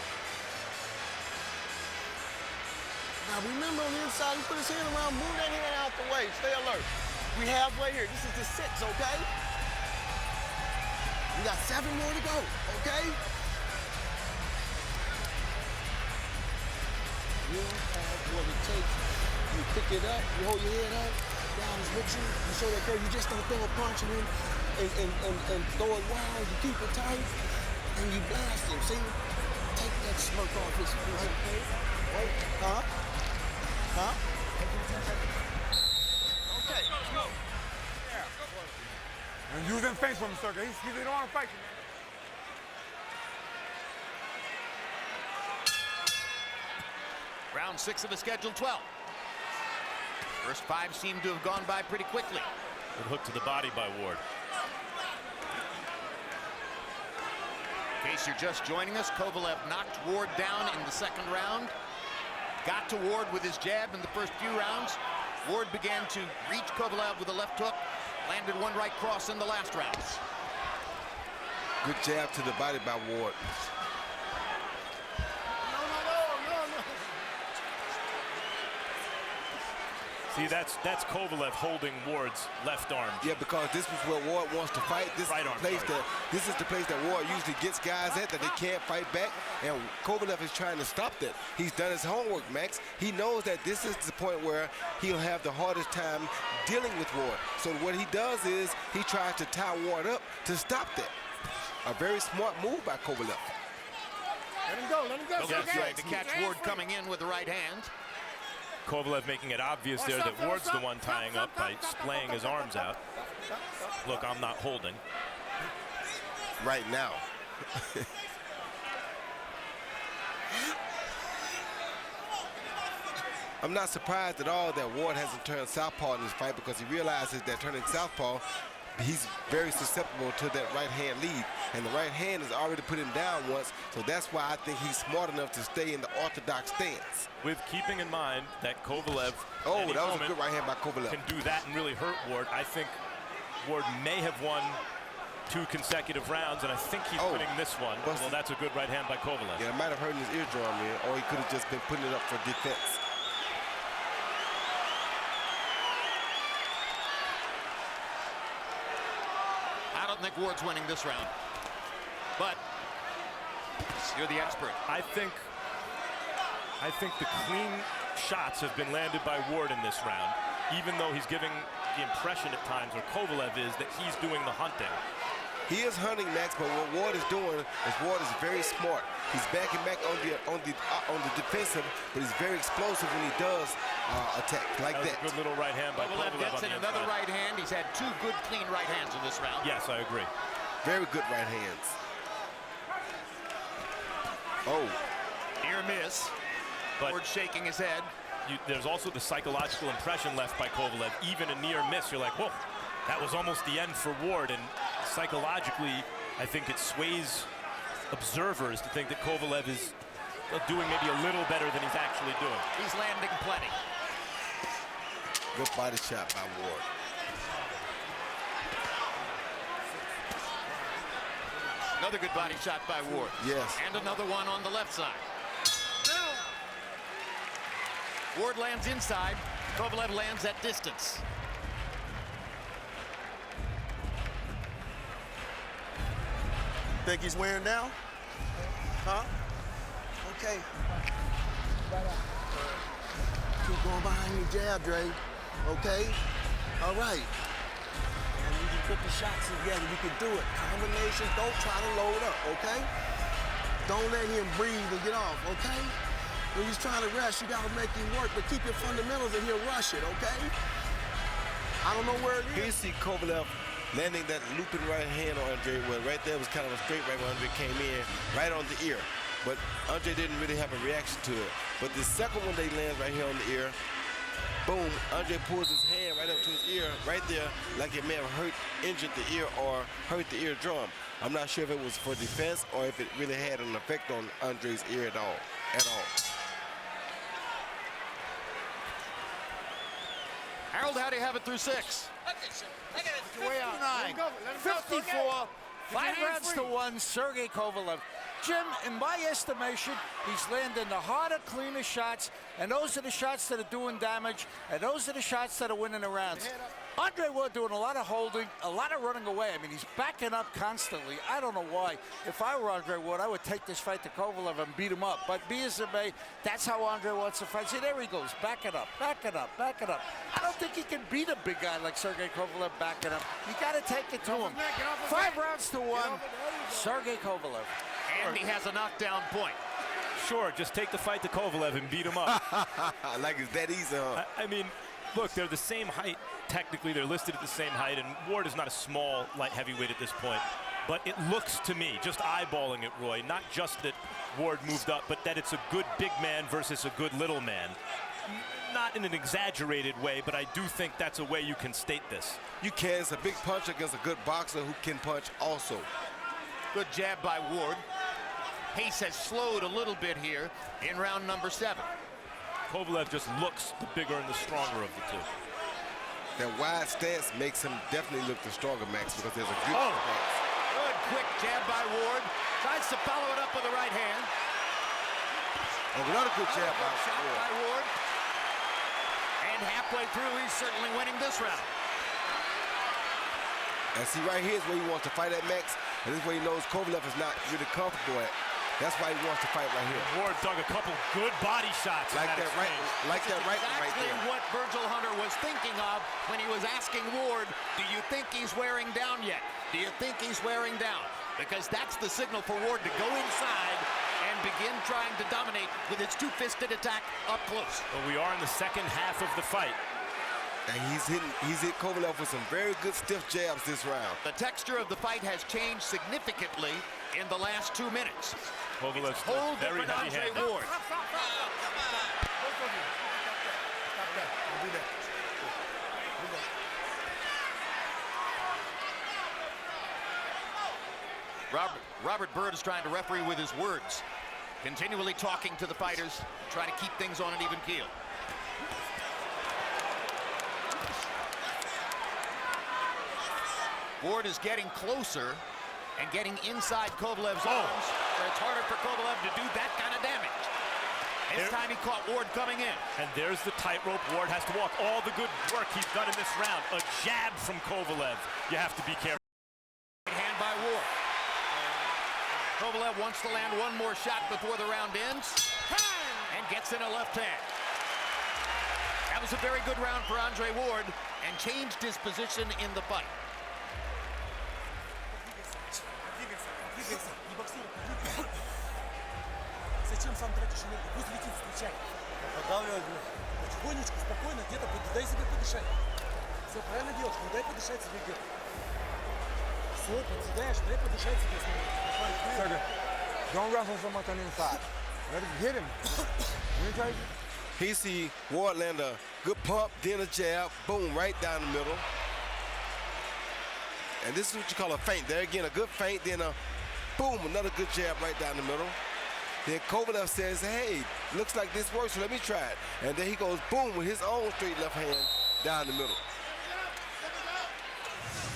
Now remember on the inside, he put his hand around, move that hand out the way. Stay alert. We halfway here. This is the 6, okay? We got 7 more to go, okay? You have what it takes. You pick it up, you hold your head up, down is with you, you show that curve, you just don't throw a punch and throw it wild, you keep it tight, and you blast him. See? Take that smirk off his face. Right? Huh? Sergey. He don't want to fight you, man. Round 6 of the scheduled 12. First 5 seem to have gone by pretty quickly. Good hook to the body by Ward. In case you're just joining us, Kovalev knocked Ward down in the second round. Got to Ward with his jab in the first few rounds. Ward began to reach Kovalev with a left hook. Landed one right cross in the last round. Good jab to the body by Ward. See, that's Kovalev holding Ward's left arm. Yeah, because this is where Ward wants to fight. This Right is arm, the place sorry. this is the place that Ward usually gets guys at that they can't fight back. And Kovalev is trying to stop that. He's done his homework, Max. He knows that this is the point where he'll have the hardest time dealing with Ward. So what he does is he tries to tie Ward up to stop that. A very smart move by Kovalev. Let him go, let him go. Okay, trying to catch Ward coming in with the right hand. Kovalev making it obvious there that Ward's the one tying up by splaying his arms out. Look, I'm not holding. Right now. I'm not surprised at all that Ward hasn't turned southpaw in this fight because he realizes that turning southpaw, he's very susceptible to that right hand lead. And the right hand has already put him down once, so that's why I think he's smart enough to stay in the orthodox stance. With keeping in mind that Kovalev Oh, any that was a moment good right hand by Kovalev. can do that and really hurt Ward, I think Ward may have won 2 consecutive rounds, and I think he's winning this one. Busted. Well, that's a good right hand by Kovalev. Yeah, it might have hurt his eardrum, man, or he could have just been putting it up for defense. I don't think Ward's winning this round. But you're the expert. I think the clean shots have been landed by Ward in this round, even though he's giving the impression at times, or Kovalev is, that he's doing the hunting. He is hunting, Max, but what Ward is doing is Ward is very smart. He's backing back on the defensive, but he's very explosive when he does attack like that. A good little right hand by Kovalev Kovalev gets on in the another inside. right hand. He's had 2 good clean right hands in this round. Yes, I agree. Very good right hands. Oh. Near miss. But Ward shaking his head. there's also the psychological impression left by Kovalev. Even a near miss, you're like, whoa, that was almost the end for Ward. And psychologically, I think it sways observers to think that Kovalev is doing maybe a little better than he's actually doing. He's landing plenty. Good body shot by Ward. Another good body shot by Ward. Yes. And another one on the left side. Ward lands inside. Kovalev lands at distance. Think he's wearing down? Huh? Okay. Keep going behind your jab, Dre. Okay? All right. And you can put the shots together. You can do it. Combinations. Don't try to load up, okay? Don't let him breathe and get off, okay? When he's trying to rush, you gotta make him work, but keep your fundamentals and he'll rush it, okay? I don't know where it Here you is. see Kovalev landing that looping right hand on Andre. Well, right there was kind of a straight right when Andre came in, right on the ear. But Andre didn't really have a reaction to it. But the second one they land right here on the ear, boom, Andre pulls his hand right up to his ear, right there, like it may have injured the ear or hurt the eardrum. I'm not sure if it was for defense or if it really had an effect on Andre's ear at all. Harold, how do you have it through 6? 59, 54, 5 rounds to 1, Sergey Kovalev. Jim, in my estimation, he's landing the harder, cleaner shots, and those are the shots that are doing damage, and those are the shots that are winning the rounds. Andre Ward doing a lot of holding, a lot of running away. I mean, he's backing up constantly. I don't know why. If I were Andre Ward, I would take this fight to Kovalev and beat him up. But be as it may, that's how Andre wants to fight. See, there he goes, backing up, backing up, backing up. I don't think he can beat a big guy like Sergey Kovalev backing up. You got to take it to him. 5 rounds to 1, Sergey Kovalev. And he has a knockdown point. Sure, just take the fight to Kovalev and beat him up. Like it's that easy, huh? I mean, Look, they're the same height. Technically, they're listed at the same height, and Ward is not a small light heavyweight at this point. But it looks to me, just eyeballing it, Roy, not just that Ward moved up, but that it's a good big man versus a good little man. Not in an exaggerated way, but I do think that's a way you can state this. You can. It's a big punch against a good boxer who can punch also. Good jab by Ward. Pace has slowed a little bit here in round number 7. Kovalev just looks the bigger and the stronger of the two. That wide stance makes him definitely look the stronger, Max, because there's a good stance. Good quick jab by Ward. Tries to follow it up with the right hand. And another good jab by Ward. And halfway through, he's certainly winning this round. And see, right here is where he wants to fight at, Max. And this is where he knows Kovalev is not really comfortable at. That's why he wants to fight right here. Ward dug a couple good body shots. Like that right there. Exactly what Virgil Hunter was thinking of when he was asking Ward, do you think he's wearing down yet? Do you think he's wearing down? Because that's the signal for Ward to go inside and begin trying to dominate with his two-fisted attack up close. Well, we are in the second half of the fight. And he's hit Kovalev with some very good stiff jabs this round. The texture of the fight has changed significantly in the last 2 minutes. Kovalev's whole very different Andre heavy-handed. Ward. Robert Byrd is trying to referee with his words, continually talking to the fighters, trying to keep things on an even keel. Ward is getting closer and getting inside Kovalev's arms, where it's harder for Kovalev to do that kind of damage. This time he caught Ward coming in. And there's the tightrope Ward has to walk. All the good work he's done in this round. A jab from Kovalev. You have to be careful. Right hand by Ward. Kovalev wants to land one more shot before the round ends, and gets in a left hand. That was a very good round for Andre Ward, and changed his position in the fight. Зачем сам тратишь энергию? Пусть летит, встречай. Подавливай. Потихонечку, спокойно, где-то дай себе подышать. Все правильно делаешь, но дай подышать себе где-то. Все, подседаешь, дай подышать себе. Sergey, don't wrestle so much on the inside. Let him hit him. He see Ward land a good pump, then a jab, boom, right down the middle. And this is what you call a feint. There again, a good feint, then a boom, another good jab right down the middle. Then Kovalev says, hey, looks like this works, so let me try it. And then he goes boom with his own straight left hand down the middle.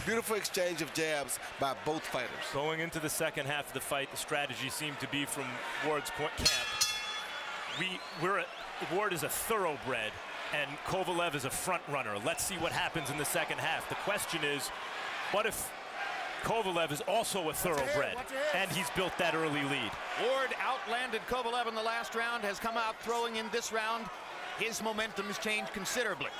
Beautiful exchange of jabs by both fighters. Going into the second half of the fight, the strategy seemed to be from Ward's camp. Ward is a thoroughbred, and Kovalev is a front runner. Let's see what happens in the second half. The question is, what if Kovalev is also a thoroughbred, and he's built that early lead? Ward outlanded Kovalev in the last round, has come out throwing in this round. His momentum has changed considerably.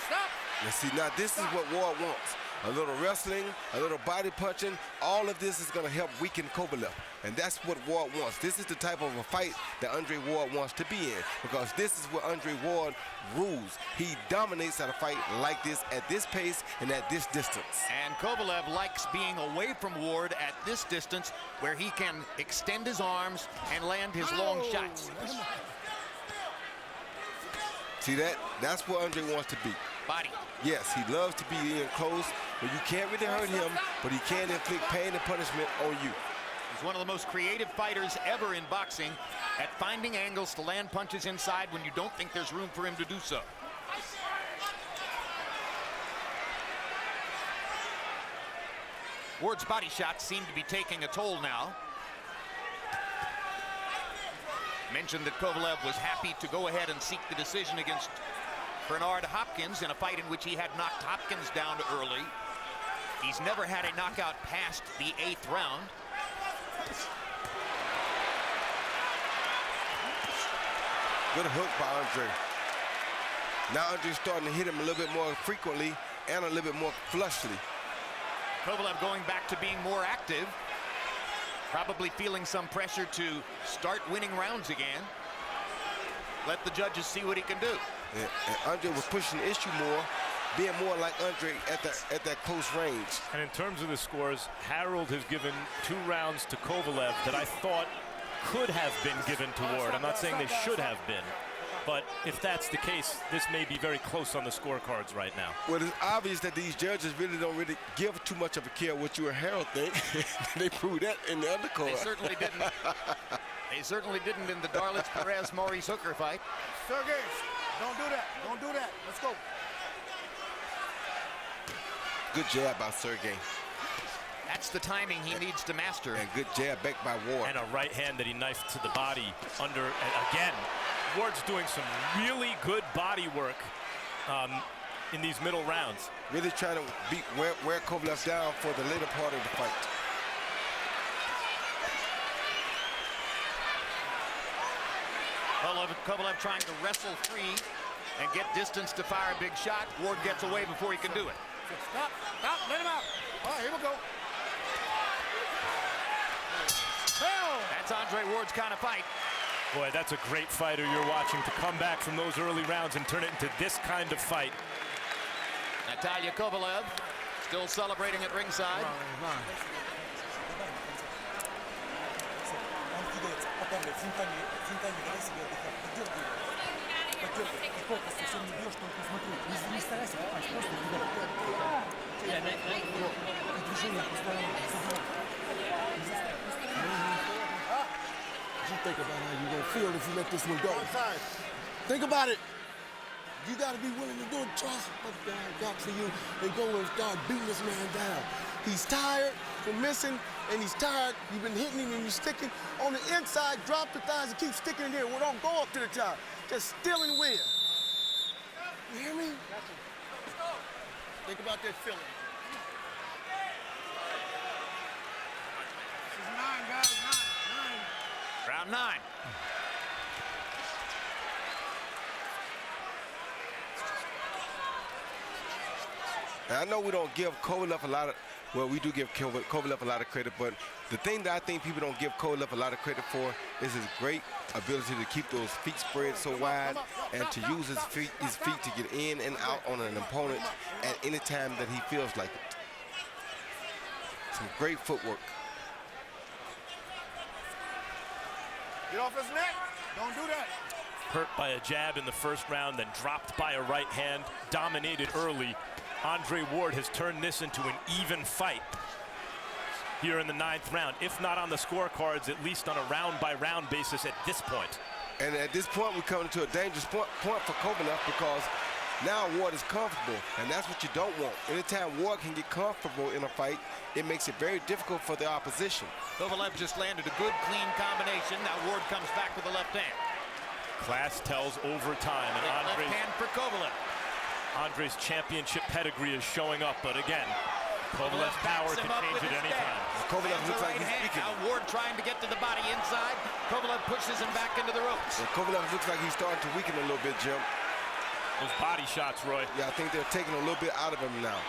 Stop! Let's see, now this is what Ward wants. A little wrestling, a little body punching. All of this is going to help weaken Kovalev. And that's what Ward wants. This is the type of a fight that Andre Ward wants to be in, because this is where Andre Ward rules. He dominates at a fight like this, at this pace, and at this distance. And Kovalev likes being away from Ward at this distance, where he can extend his arms and land his long shots. See that? That's where Andre wants to be. Body. Yes, he loves to be in close, but you can't really hurt him, but he can inflict pain and punishment on you. He's one of the most creative fighters ever in boxing at finding angles to land punches inside when you don't think there's room for him to do so. Ward's body shots seem to be taking a toll now. Mentioned that Kovalev was happy to go ahead and seek the decision against Bernard Hopkins in a fight in which he had knocked Hopkins down early. He's never had a knockout past the 8th round. Good hook by Andre. Now Andre's starting to hit him a little bit more frequently and a little bit more flushly. Kovalev going back to being more active, probably feeling some pressure to start winning rounds again. let the judges see what he can do. And Andre was pushing the issue more, being more like Andre at that close range. And in terms of the scores, Harold has given 2 rounds to Kovalev that I thought could have been given to Ward. I'm not saying they should have been, but if that's the case, this may be very close on the scorecards right now. Well, it's obvious that these judges don't really give too much of a care what you and Harold think. They proved that in the undercard. They certainly didn't. They certainly didn't in the Darlitz Perez Maurice Hooker fight. Sergey, don't do that. Don't do that. Let's go. Good jab by Sergey. That's the timing he needs to master. And good jab back by Ward. And a right hand that he knifed to the body under, and again, Ward's doing some really good body work in these middle rounds. Really trying to wear Kovalev down for the later part of the fight. Kovalev trying to wrestle free and get distance to fire a big shot. Ward gets away before he can do it. Stop, let him out. All right, here we go. That's Andre Ward's kind of fight. Boy, that's a great fighter you're watching to come back from those early rounds and turn it into this kind of fight. Natalia Kovalev still celebrating at ringside. Think about how you're gonna feel if you let this one go. Think about it. You gotta be willing to do it. Trust what God got for you and go and start beating this man down. He's tired from missing, and he's tired. You've been hitting him and you're sticking on the inside. Drop the thighs and keep sticking in there. Well, don't go up to the top. Just still and win. You hear me? Think about that feeling. This is 9, guys. 9. Round 9. And I know we don't give Kovalev a lot of, well, we do give Kovalev a lot of credit, but the thing that I think people don't give Kovalev a lot of credit for is his great ability to keep those feet spread so wide and to use his feet to get in and out on an opponent at any time that he feels like it. Some great footwork. Get off his neck. Don't do that. Hurt by a jab in the first round, then dropped by a right hand, dominated early. Andre Ward has turned this into an even fight here in the 9th round, if not on the scorecards, at least on a round-by-round basis at this point. And at this point, we're coming to a dangerous point for Kovalev because now Ward is comfortable, and that's what you don't want. Anytime Ward can get comfortable in a fight, it makes it very difficult for the opposition. Kovalev just landed a good, clean combination. Now Ward comes back with the left hand. Class tells overtime, and Left hand for Kovalev. Andre's championship pedigree is showing up, but again, Kovalev's power can change at any time. Kovalev looks like he's weakening. Now Ward trying to get to the body inside. Kovalev pushes him back into the ropes. Yeah, Kovalev looks like he's starting to weaken a little bit, Jim. Those body shots, Roy. Yeah, I think they're taking a little bit out of him now.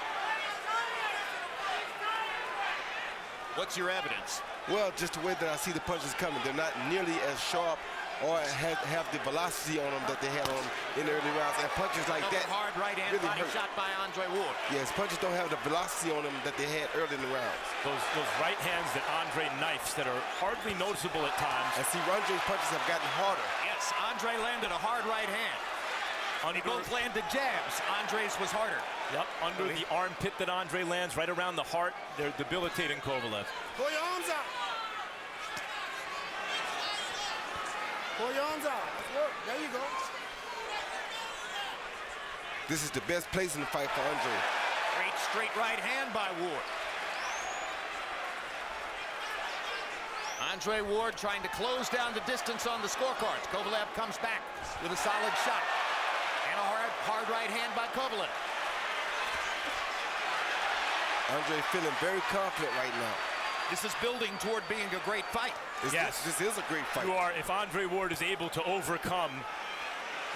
What's your evidence? Well, just the way that I see the punches coming. They're not nearly as sharp or have the velocity on them that they had on in the early rounds. And punches like that hard right hand really body hurt. shot by Andre Ward. Yes, punches don't have the velocity on them that they had early in the rounds. Those right hands that Andre knifes that are hardly noticeable at times. And see, Andre's punches have gotten harder. Yes, Andre landed a hard right hand. They both landed jabs. Andre's was harder. Yep, under the armpit that Andre lands, right around the heart. They're debilitating Kovalev. Pull your arms out. Pull your arms out. Let's work. There you go. This is the best place in the fight for Andre. Great straight right hand by Ward. Andre Ward trying to close down the distance on the scorecards. Kovalev comes back with a solid shot. And a hard right hand by Kovalev. Andre feeling very confident right now. This is building toward being a great fight. Yes. This is a great fight. If Andre Ward is able to overcome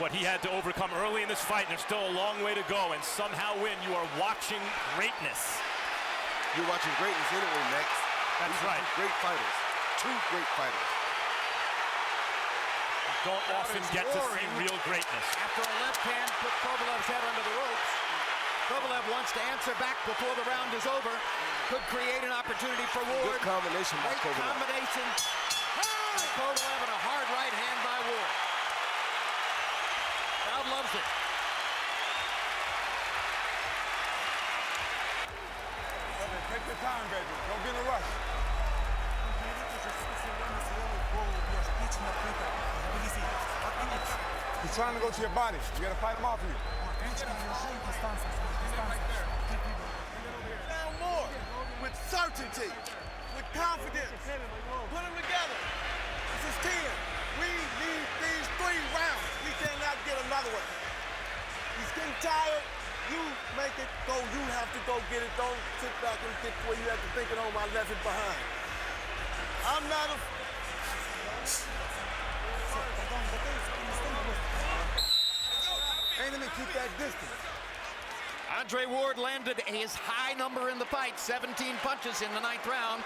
what he had to overcome early in this fight, and there's still a long way to go, and somehow win, you are watching greatness. You're watching greatness anyway, Max. That's right. Great fighters. Two great fighters. don't often get to see real greatness. After a left hand put Kovalev's head under the ropes. Kovalev wants to answer back before the round is over. Could create an opportunity for Ward. Good combination by Great Kovalev. combination by Kovalev and a hard right hand by Ward. Crowd loves it. Take your time, baby. Don't be in a rush. He's trying to go to your body. You gotta fight him off of you. Now more, with certainty, with confidence. Put them together. This is 10. We need these 3 rounds. We cannot get another one. He's getting tired. You make it go. You have to go get it. Don't sit back and think where you have to think it home. I left it behind. I'm not a... Aim and keep that distance. Andre Ward landed his high number in the fight, 17 punches in the 9th round.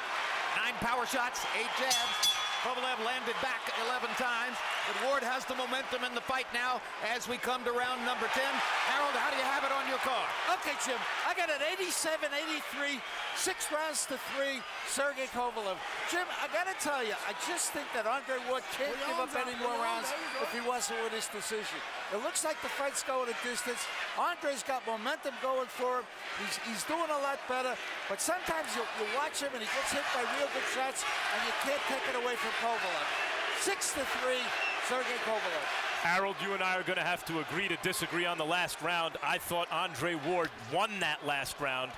9 power shots, 8 jabs. Kovalev landed back 11 times, but Ward has the momentum in the fight now as we come to round number 10. Harold, how do you have it on your card? Okay, Jim, I got an 87-83, 6 rounds to 3, Sergey Kovalev. Jim, I gotta tell you, I just think that Andre Ward can't give up any more rounds if he wants to win this decision. It looks like the fight's going a distance. Andre's got momentum going for him. He's doing a lot better, but sometimes you watch him and he gets hit by real good shots and you can't take it away from Kovalev. 6-3, Sergey Kovalev. Harold, you and I are going to have to agree to disagree on the last round. I thought Andre Ward won that last round,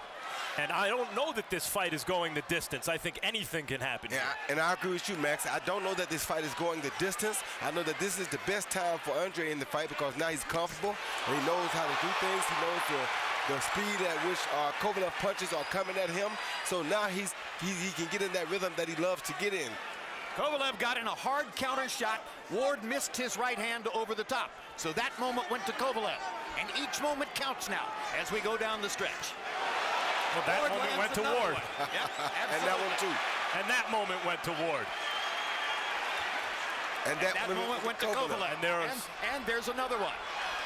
and I don't know that this fight is going the distance. I think anything can happen. Yeah, and I agree with you, Max. I don't know that this fight is going the distance. I know that this is the best time for Andre in the fight because now he's comfortable and he knows how to do things. He knows the speed at which Kovalev punches are coming at him. So now he can get in that rhythm that he loves to get in. Kovalev got in a hard counter shot. Ward missed his right hand over the top. So that moment went to Kovalev. And each moment counts now as we go down the stretch. Well, that Ward moment went to another Ward. one. Yep, And that one too. And that moment went to Ward. And that moment went to Kovalev. And And there's another one.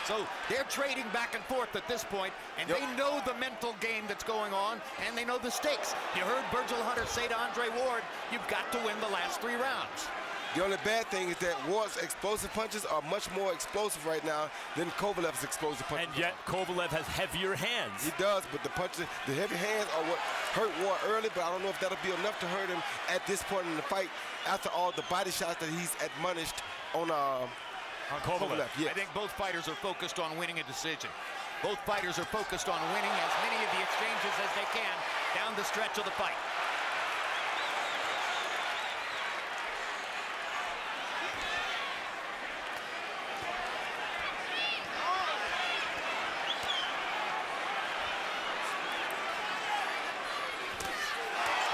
So they're trading back and forth at this point, and they know the mental game that's going on, and they know the stakes. You heard Virgil Hunter say to Andre Ward, you've got to win the last 3 rounds. The only bad thing is that Ward's explosive punches are much more explosive right now than Kovalev's explosive punches. And yet Kovalev has heavier hands. He does, but the punches, the heavy hands are what hurt Ward early, but I don't know if that'll be enough to hurt him at this point in the fight after all the body shots that he's admonished on Kovalev. Yes. I think both fighters are focused on winning a decision. Both fighters are focused on winning as many of the exchanges as they can down the stretch of the fight.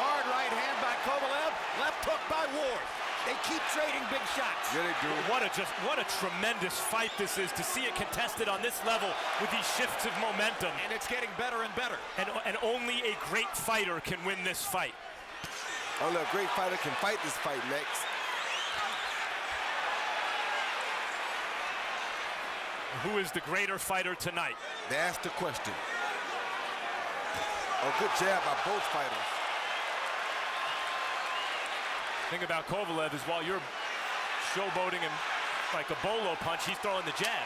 Hard right hand by Kovalev, left hook by Ward. They keep trading big shots. Yeah, they do. What a tremendous fight this is to see it contested on this level with these shifts of momentum. And it's getting better and better. And only a great fighter can win this fight. Only a great fighter can fight this fight, Max. Who is the greater fighter tonight? That's the question. A good jab by both fighters. The thing about Kovalev is while you're showboating him like a bolo punch, he's throwing the jab.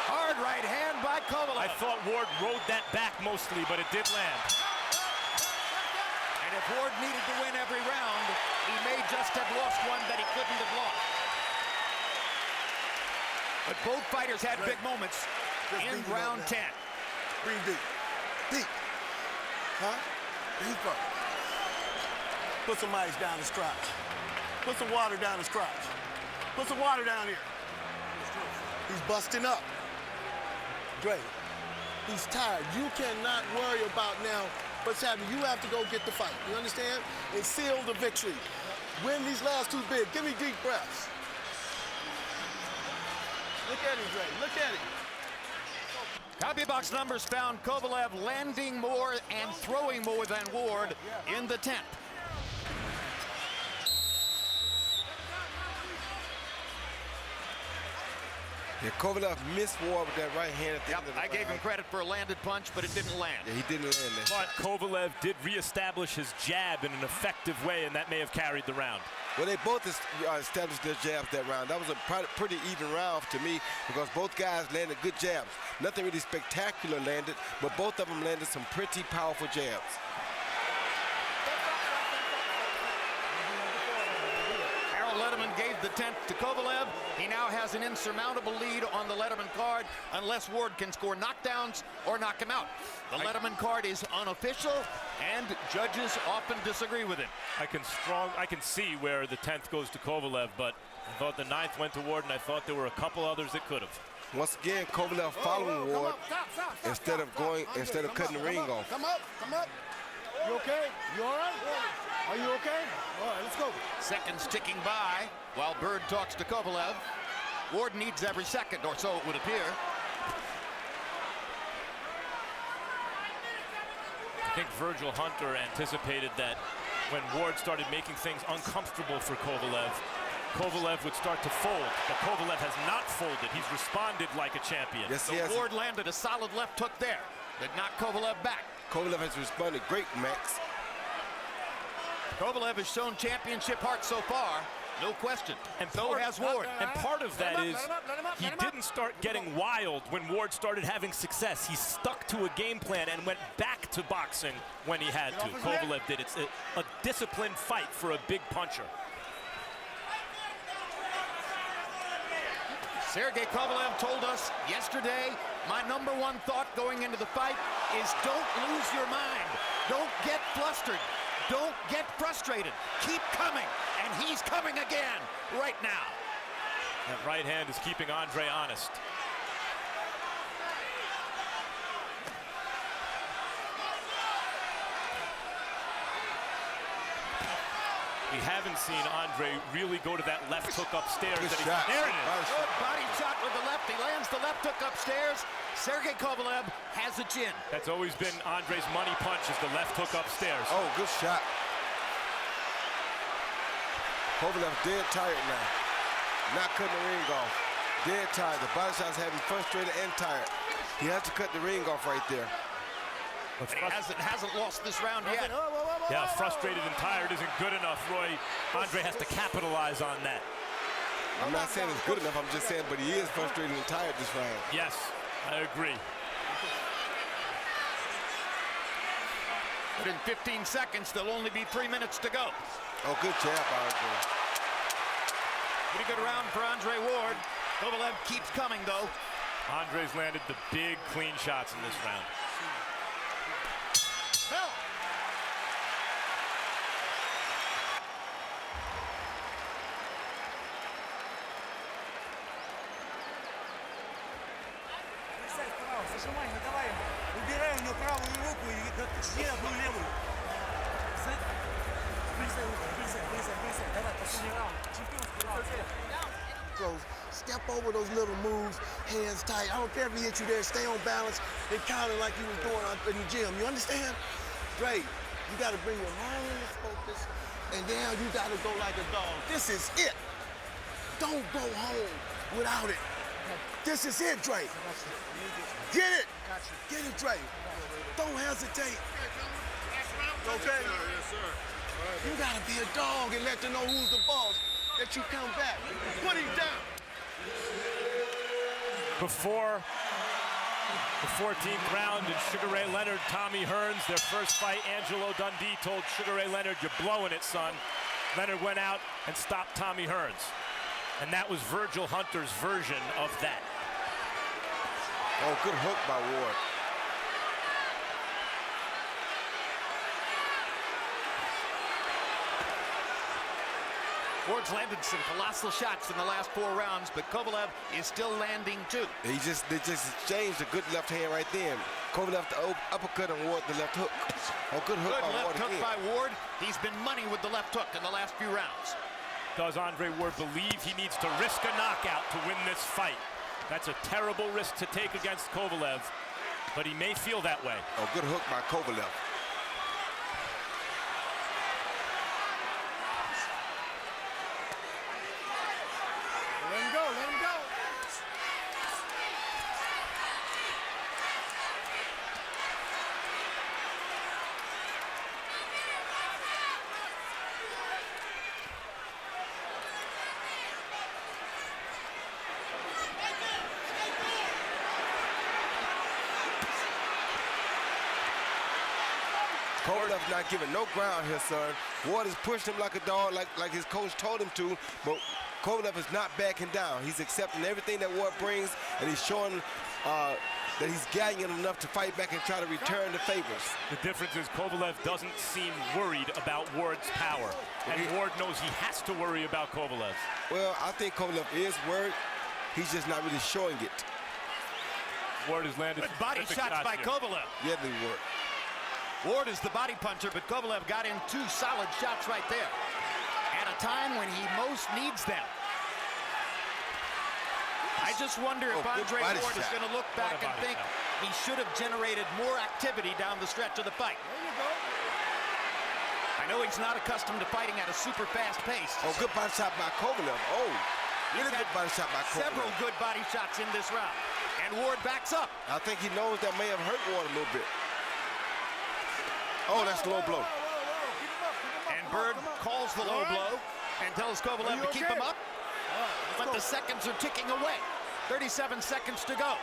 Hard right hand by Kovalev. I thought Ward rode that back mostly, but it did land. And if Ward needed to win every round, he may just have lost one that he couldn't have lost. But both fighters had big moments in round 10. Breathe deep. Deep. Huh? Deeper. Put some ice down his crotch. Put some water down his crotch. Put some water down here. He's busting up. Dre, he's tired. You cannot worry about now what's happening. You have to go get the fight. You understand? And seal the victory. Win these last 2 bids. Give me deep breaths. Look at him, Dre. Look at him. Copy box numbers found Kovalev landing more and throwing more than Ward in the 10th. Yeah, Kovalev missed Ward with that right hand at the end of the I gave him credit for a landed punch, but it didn't land. Yeah, he didn't land that. But Kovalev did reestablish his jab in an effective way, and that may have carried the round. Well, they both established their jabs that round. That was a pretty even round to me because both guys landed good jabs. Nothing really spectacular landed, but both of them landed some pretty powerful jabs. Letterman gave the 10th to Kovalev. He now has an insurmountable lead on the Letterman card unless Ward can score knockdowns or knock him out. The Letterman card is unofficial, and judges often disagree with it. I can see where the 10th goes to Kovalev, but I thought the 9th went to Ward, and I thought there were a couple others that could have. Once again, Kovalev following Ward instead of cutting the ring off. Come up. You okay? You all right? Are you okay? All right, let's go. Seconds ticking by while Bird talks to Kovalev. Ward needs every second, or so it would appear. I think Virgil Hunter anticipated that when Ward started making things uncomfortable for Kovalev would start to fold, but Kovalev has not folded. He's responded like a champion. Yes, so Ward landed a solid left hook there that knocked Kovalev back. Kovalev has responded great, Max. Kovalev has shown championship heart so far, no question. And so has Ward. And part of that is he didn't start getting wild when Ward started having success. He stuck to a game plan and went back to boxing when he had to. Kovalev did. It's a disciplined fight for a big puncher. Sergey Kovalev told us yesterday, my number one thought going into the fight is don't lose your mind. Don't get flustered. Don't get frustrated. Keep coming. And he's coming again right now. That right hand is keeping Andre honest. We haven't seen Andre really go to that left hook upstairs. Good that shot. There it is. Good body shot with the left. He lands the left hook upstairs. Sergey Kovalev has a chin. That's always been Andre's money punch, is the left hook upstairs. Oh, good shot. Kovalev dead tired now. Not cutting the ring off. Dead tired. The body shots have him frustrated and tired. He has to cut the ring off right there. But he hasn't lost this round yet. Yeah, frustrated and tired isn't good enough, Roy. Andre has to capitalize on that. I'm not saying it's good enough. I'm just saying, but he is frustrated and tired this round. Yes, I agree. But in 15 seconds, there'll only be 3 minutes to go. Oh, good jab, Andre. Pretty good round for Andre Ward. Kovalev keeps coming, though. Andre's landed the big, clean shots in this round. Убираем на правую руку и как левую, левую. Давай, последний раунд. Чемпионский раунд. Step over those little moves, hands tight. I don't care if he hit you there, stay on balance and counter like you was doing up in the gym. You understand? Great. You got to bring your mind into focus, and now you got to go like a dog. This is it. Don't go home without it. This is it, Dre. Get it. Get it, Dre. Don't hesitate. Okay? Yes, sir. You got to be a dog and let them know who's the boss. That you come back. Put him down. Before the 14th round in Sugar Ray Leonard, Tommy Hearns, their first fight, Angelo Dundee told Sugar Ray Leonard, "You're blowing it, son." Leonard went out and stopped Tommy Hearns. And that was Virgil Hunter's version of that. Oh, good hook by Ward. Ward's landed some colossal shots in the last 4 rounds, but Kovalev is still landing too. They just exchanged a good left hand right there. Kovalev the uppercut and Ward the left hook. Oh, good hook Good by left Ward hook again. by Ward. He's been money with the left hook in the last few rounds. Does Andre Ward believe he needs to risk a knockout to win this fight? That's a terrible risk to take against Kovalev, but he may feel that way. Oh, good hook by Kovalev. Let him go, let him go. Kovalev's not giving no ground here, son. Ward is pushing him like a dog, like his coach told him to, but Kovalev is not backing down. He's accepting everything that Ward brings, and he's showing that he's gallant enough to fight back and try to return the favors. The difference is Kovalev doesn't seem worried about Ward's power, and Ward knows he has to worry about Kovalev. Well, I think Kovalev is worried. He's just not really showing it. Ward has landed good body shots by Kovalev. Yeah, they work. Ward is the body puncher, but Kovalev got in 2 solid shots right there at a time when he most needs them. I just wonder if Andre Ward is going to look back and think he should have generated more activity down the stretch of the fight. There you go. I know he's not accustomed to fighting at a super fast pace. Oh, good body shot by Kovalev. Oh, really good body shot by Kovalev. Several good body shots in this round. And Ward backs up. I think he knows that may have hurt Ward a little bit. Oh, that's a low blow. And Bird calls the low blow and tells Kovalev to keep him up. But the seconds are ticking away. 37 seconds to go.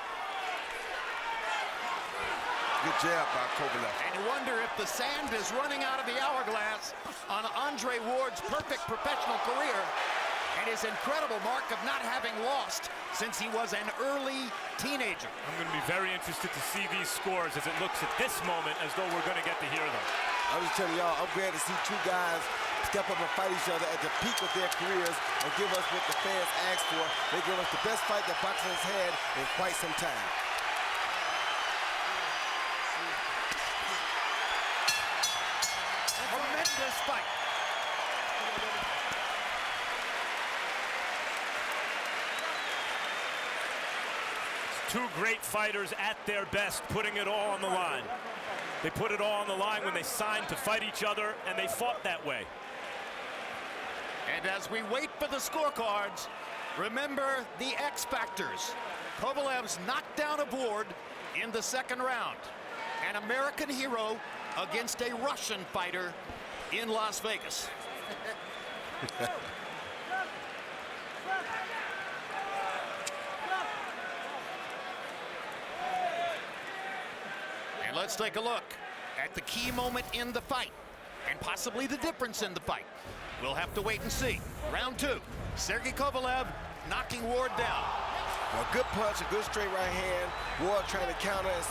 Good jab by Kovalev. And you wonder if the sand is running out of the hourglass on Andre Ward's perfect professional career and his incredible mark of not having lost since he was an early teenager. I'm going to be very interested to see these scores as it looks at this moment as though we're going to get to hear them. I'm just telling y'all, I'm glad to see 2 guys step up and fight each other at the peak of their careers and give us what the fans asked for. They give us the best fight that boxing has had in quite some time. Tremendous fight. Two great fighters at their best, putting it all on the line. They put it all on the line when they signed to fight each other, and they fought that way. And as we wait for the scorecards, remember the X factors. Kovalev's knockdown of Ward in the 2nd round. An American hero against a Russian fighter in Las Vegas. And let's take a look at the key moment in the fight and possibly the difference in the fight. We'll have to wait and see. Round 2, Sergey Kovalev knocking Ward down. A good punch, a good straight right hand. Ward trying to counter, and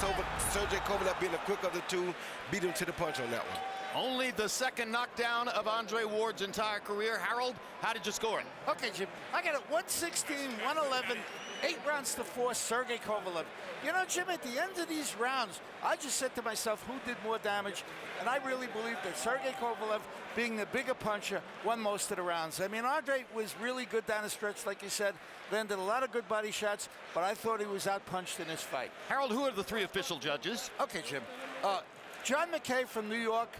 Sergey Kovalev being the quick of the 2, beat him to the punch on that one. Only the 2nd knockdown of Andre Ward's entire career. Harold, how did you score it? Okay, Jim, I got it 116, 111, 8 rounds to 4, Sergey Kovalev. You know, Jim, at the end of these rounds, I just said to myself, who did more damage? And I really believe that Sergey Kovalev, being the bigger puncher, won most of the rounds. I mean, Andre was really good down the stretch, like you said, landed a lot of good body shots, but I thought he was outpunched in this fight. Harold, who are the 3 official judges? Okay, Jim. John McKay from New York.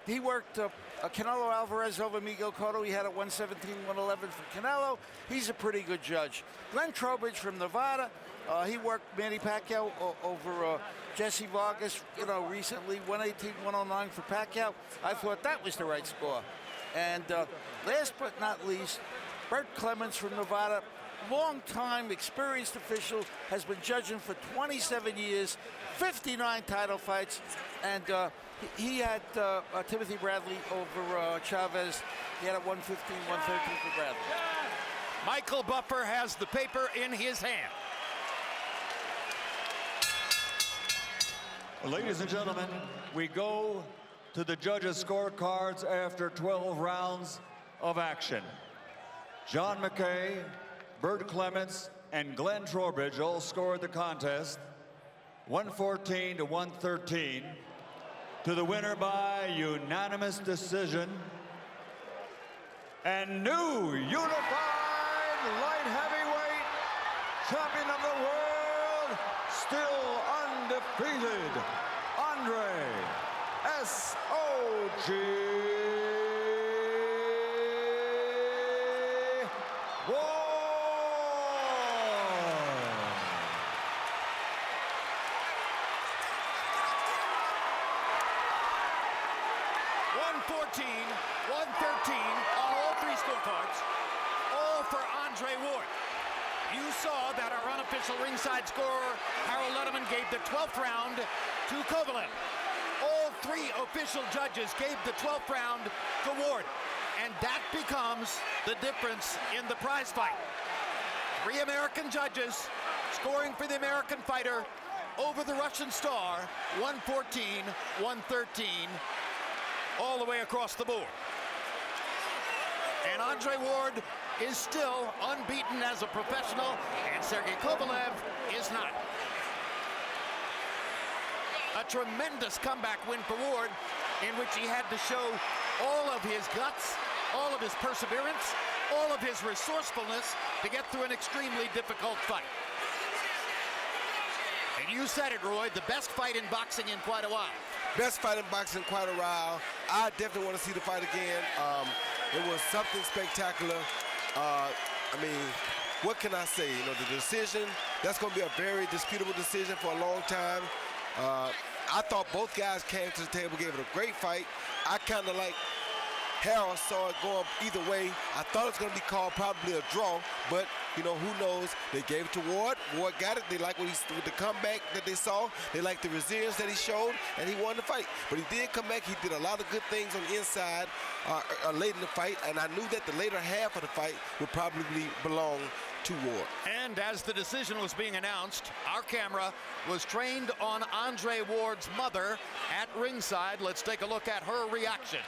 He worked Canelo Alvarez over Miguel Cotto. He had a 117, 111 for Canelo. He's a pretty good judge. Glenn Trowbridge from Nevada. He worked Manny Pacquiao over Jesse Vargas, you know, recently, 118, 109 for Pacquiao. I thought that was the right score. And last but not least, Bert Clements from Nevada, long-time experienced official, has been judging for 27 years, 59 title fights, and he had Timothy Bradley over Chavez. He had a 115, 113 for Bradley. Michael Buffer has the paper in his hand. Ladies and gentlemen, we go to the judges' scorecards after 12 rounds of action. John McKay, Bert Clements, and Glenn Trowbridge all scored the contest 114 to 113 to the winner by unanimous decision and new unified light heavyweight champion of the world, still undefeated, Andre S.O.G. Ward. 114, 113 on all 3 scorecards, all for Andre Ward. You saw that our unofficial ringside scorer, Harold Letterman, gave the 12th round to Kovalev. All 3 official judges gave the 12th round to Ward. And that becomes the difference in the prize fight. 3 American judges scoring for the American fighter over the Russian star, 114, 113, all the way across the board. And Andre Ward is still unbeaten as a professional, and Sergey Kovalev is not. A tremendous comeback win for Ward, in which he had to show all of his guts, all of his perseverance, all of his resourcefulness to get through an extremely difficult fight. And you said it, Roy, the best fight in boxing in quite a while. Best fight in boxing in quite a while. I definitely want to see the fight again. It was something spectacular. I mean, what can I say? You know, the decision, that's going to be a very disputable decision for a long time. I thought both guys came to the table, gave it a great fight. I kind of like Harold saw it going either way. I thought it was going to be called probably a draw, but, you know, who knows? They gave it to Ward. Ward got it. They liked what with the comeback that they saw. They liked the resilience that he showed, and he won the fight. But he did come back. He did a lot of good things on the inside late in the fight, and I knew that the later half of the fight would probably belong to Ward. And as the decision was being announced, our camera was trained on Andre Ward's mother at ringside. Let's take a look at her reaction.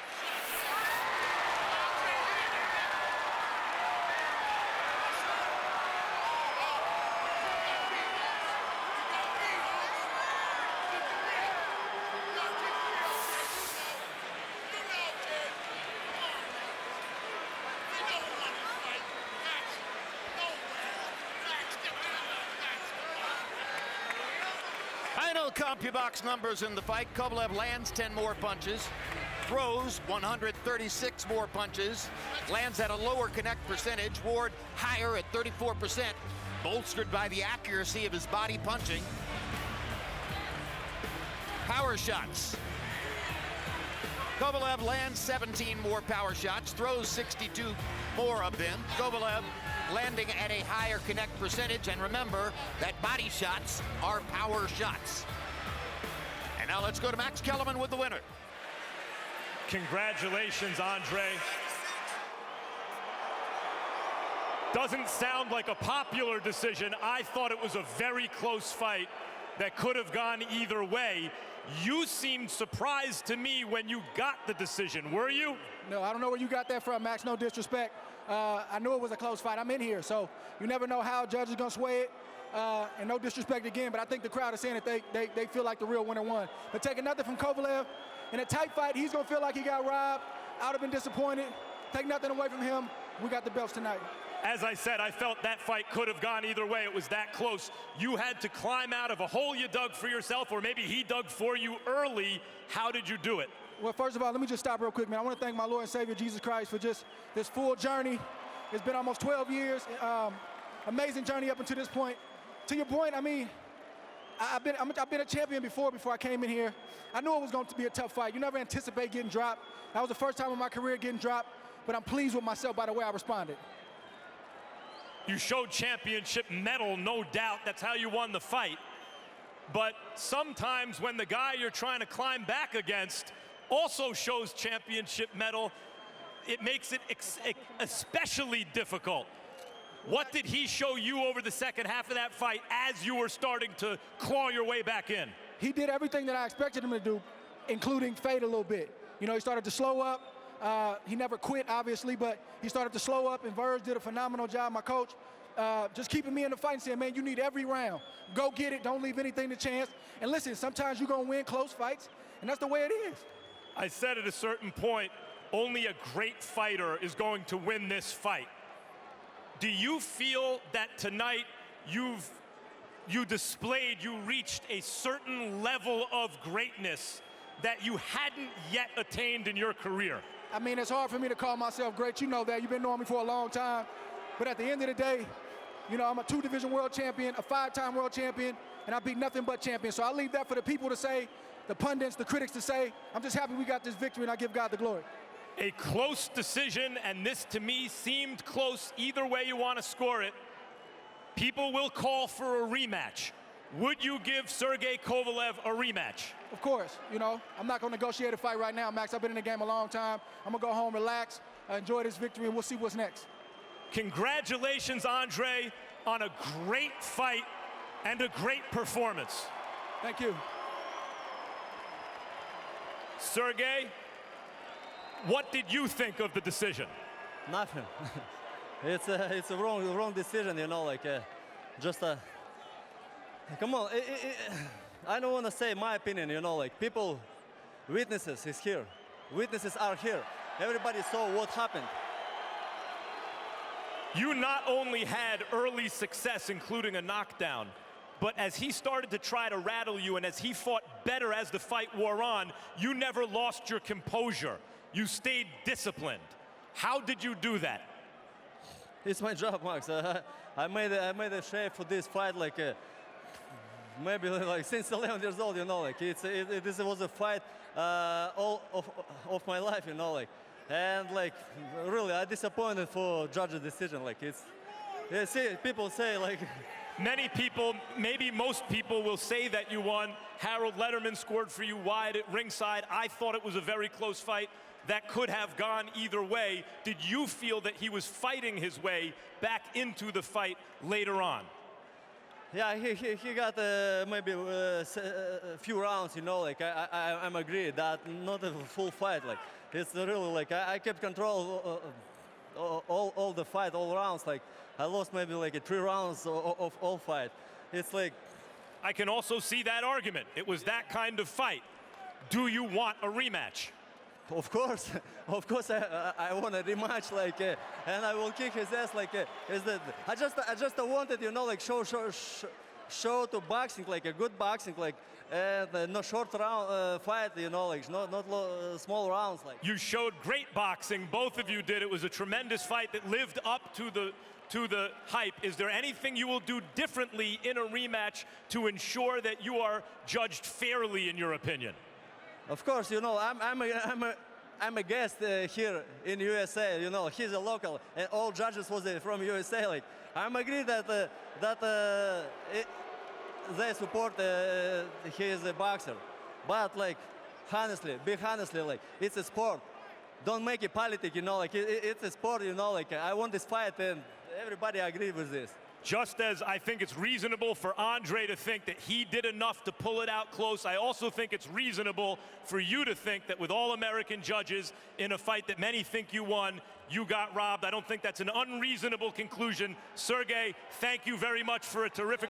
Final CompuBox numbers in the fight. Kovalev lands 10 more punches, throws 136 more punches, lands at a lower connect percentage. Ward higher at 34%, bolstered by the accuracy of his body punching. Power shots. Kovalev lands 17 more power shots, throws 62 more of them. Kovalev landing at a higher connect percentage, and remember that body shots are power shots. And now let's go to Max Kellerman with the winner. Congratulations, Andre. Doesn't sound like a popular decision. I thought it was a very close fight that could have gone either way. You seemed surprised to me when you got the decision, were you? No, I don't know where you got that from, Max, no disrespect. I knew it was a close fight. I'm in here, so you never know how a judge is going to sway it. And no disrespect again, but I think the crowd is saying that they feel like the real winner won. But taking nothing from Kovalev, in a tight fight, he's going to feel like he got robbed. I would have been disappointed. Take nothing away from him. We got the belts tonight. As I said, I felt that fight could have gone either way. It was that close. You had to climb out of a hole you dug for yourself, or maybe he dug for you early. How did you do it? Well, first of all, let me just stop real quick, man. I want to thank my Lord and Savior, Jesus Christ, for just this full journey. It's been almost 12 years. Amazing journey up until this point. To your point, I mean, I've been a champion before I came in here. I knew it was going to be a tough fight. You never anticipate getting dropped. That was the first time in my career getting dropped, but I'm pleased with myself by the way I responded. You showed championship mettle, no doubt. That's how you won the fight. But sometimes when the guy you're trying to climb back against also shows championship mettle, it makes it especially difficult. What did he show you over the second half of that fight as you were starting to claw your way back in? He did everything that I expected him to do, including fade a little bit. You know, he started to slow up. He never quit, obviously, but he started to slow up, and Verge did a phenomenal job, my coach, just keeping me in the fight and saying, man, you need every round. Go get it. Don't leave anything to chance. And listen, sometimes you're going to win close fights, and that's the way it is. I said at a certain point, only a great fighter is going to win this fight. Do you feel that tonight you reached a certain level of greatness that you hadn't yet attained in your career? I mean, it's hard for me to call myself great. You know that. You've been knowing me for a long time. But at the end of the day, you know, I'm a 2-division world champion, a 5-time world champion, and I beat nothing but champions. So I leave that for the people to say, the pundits, the critics to say. I'm just happy we got this victory, and I give God the glory. A close decision, and this to me seemed close either way you want to score it. People will call for a rematch. would you give Sergey Kovalev a rematch? Of course, you know, I'm not going to negotiate a fight right now, Max. I've been in the game a long time. I'm going to go home, relax, enjoy this victory, and we'll see what's next. Congratulations, Andre, on a great fight and a great performance. Thank you. Sergey, what did you think of the decision? Nothing. It's a wrong decision, you know, like just come on. I don't want to say my opinion, you know, like people, witnesses is here. Witnesses are here. Everybody saw what happened. You not only had early success, including a knockdown, but as he started to try to rattle you and as he fought better as the fight wore on, you never lost your composure. You stayed disciplined. How did you do that? It's my job, Max. I made a shape for this fight like maybe like since 11 years old, you know, like this was a fight all of my life, you know, like, and like really I disappointed for judge's decision. Like see, people say like. Many people, maybe most people, will say that you won. Harold Letterman scored for you wide at ringside. I thought it was a very close fight that could have gone either way. Did you feel that he was fighting his way back into the fight later on? Yeah, he got maybe a few rounds, you know, like I'm agree that not a full fight. Like it's really like I kept control all the fight, all rounds. Like I lost maybe like 3 rounds of all fight. It's like I can also see that argument. It was that kind of fight. Do you want a rematch? Of course, I want a rematch, like, and I will kick his ass, like, I just wanted, you know, like, show to boxing, like a good boxing, like, and no short round fight, you know, like, not small rounds, like. You showed great boxing, both of you did. It was a tremendous fight that lived up to the hype. Is there anything you will do differently in a rematch to ensure that you are judged fairly, in your opinion? Of course, you know, I'm a guest here in USA. You know, he's a local, and all judges was from USA. Like, I'm agree that they support he is a boxer, but like, honestly, like, it's a sport. Don't make it politics, you know. Like, it's a sport, you know. Like, I want this fight, and everybody agree with this. Just as I think it's reasonable for Andre to think that he did enough to pull it out close, I also think it's reasonable for you to think that with all American judges in a fight that many think you won, you got robbed. I don't think that's an unreasonable conclusion. Sergey, thank you very much for a terrific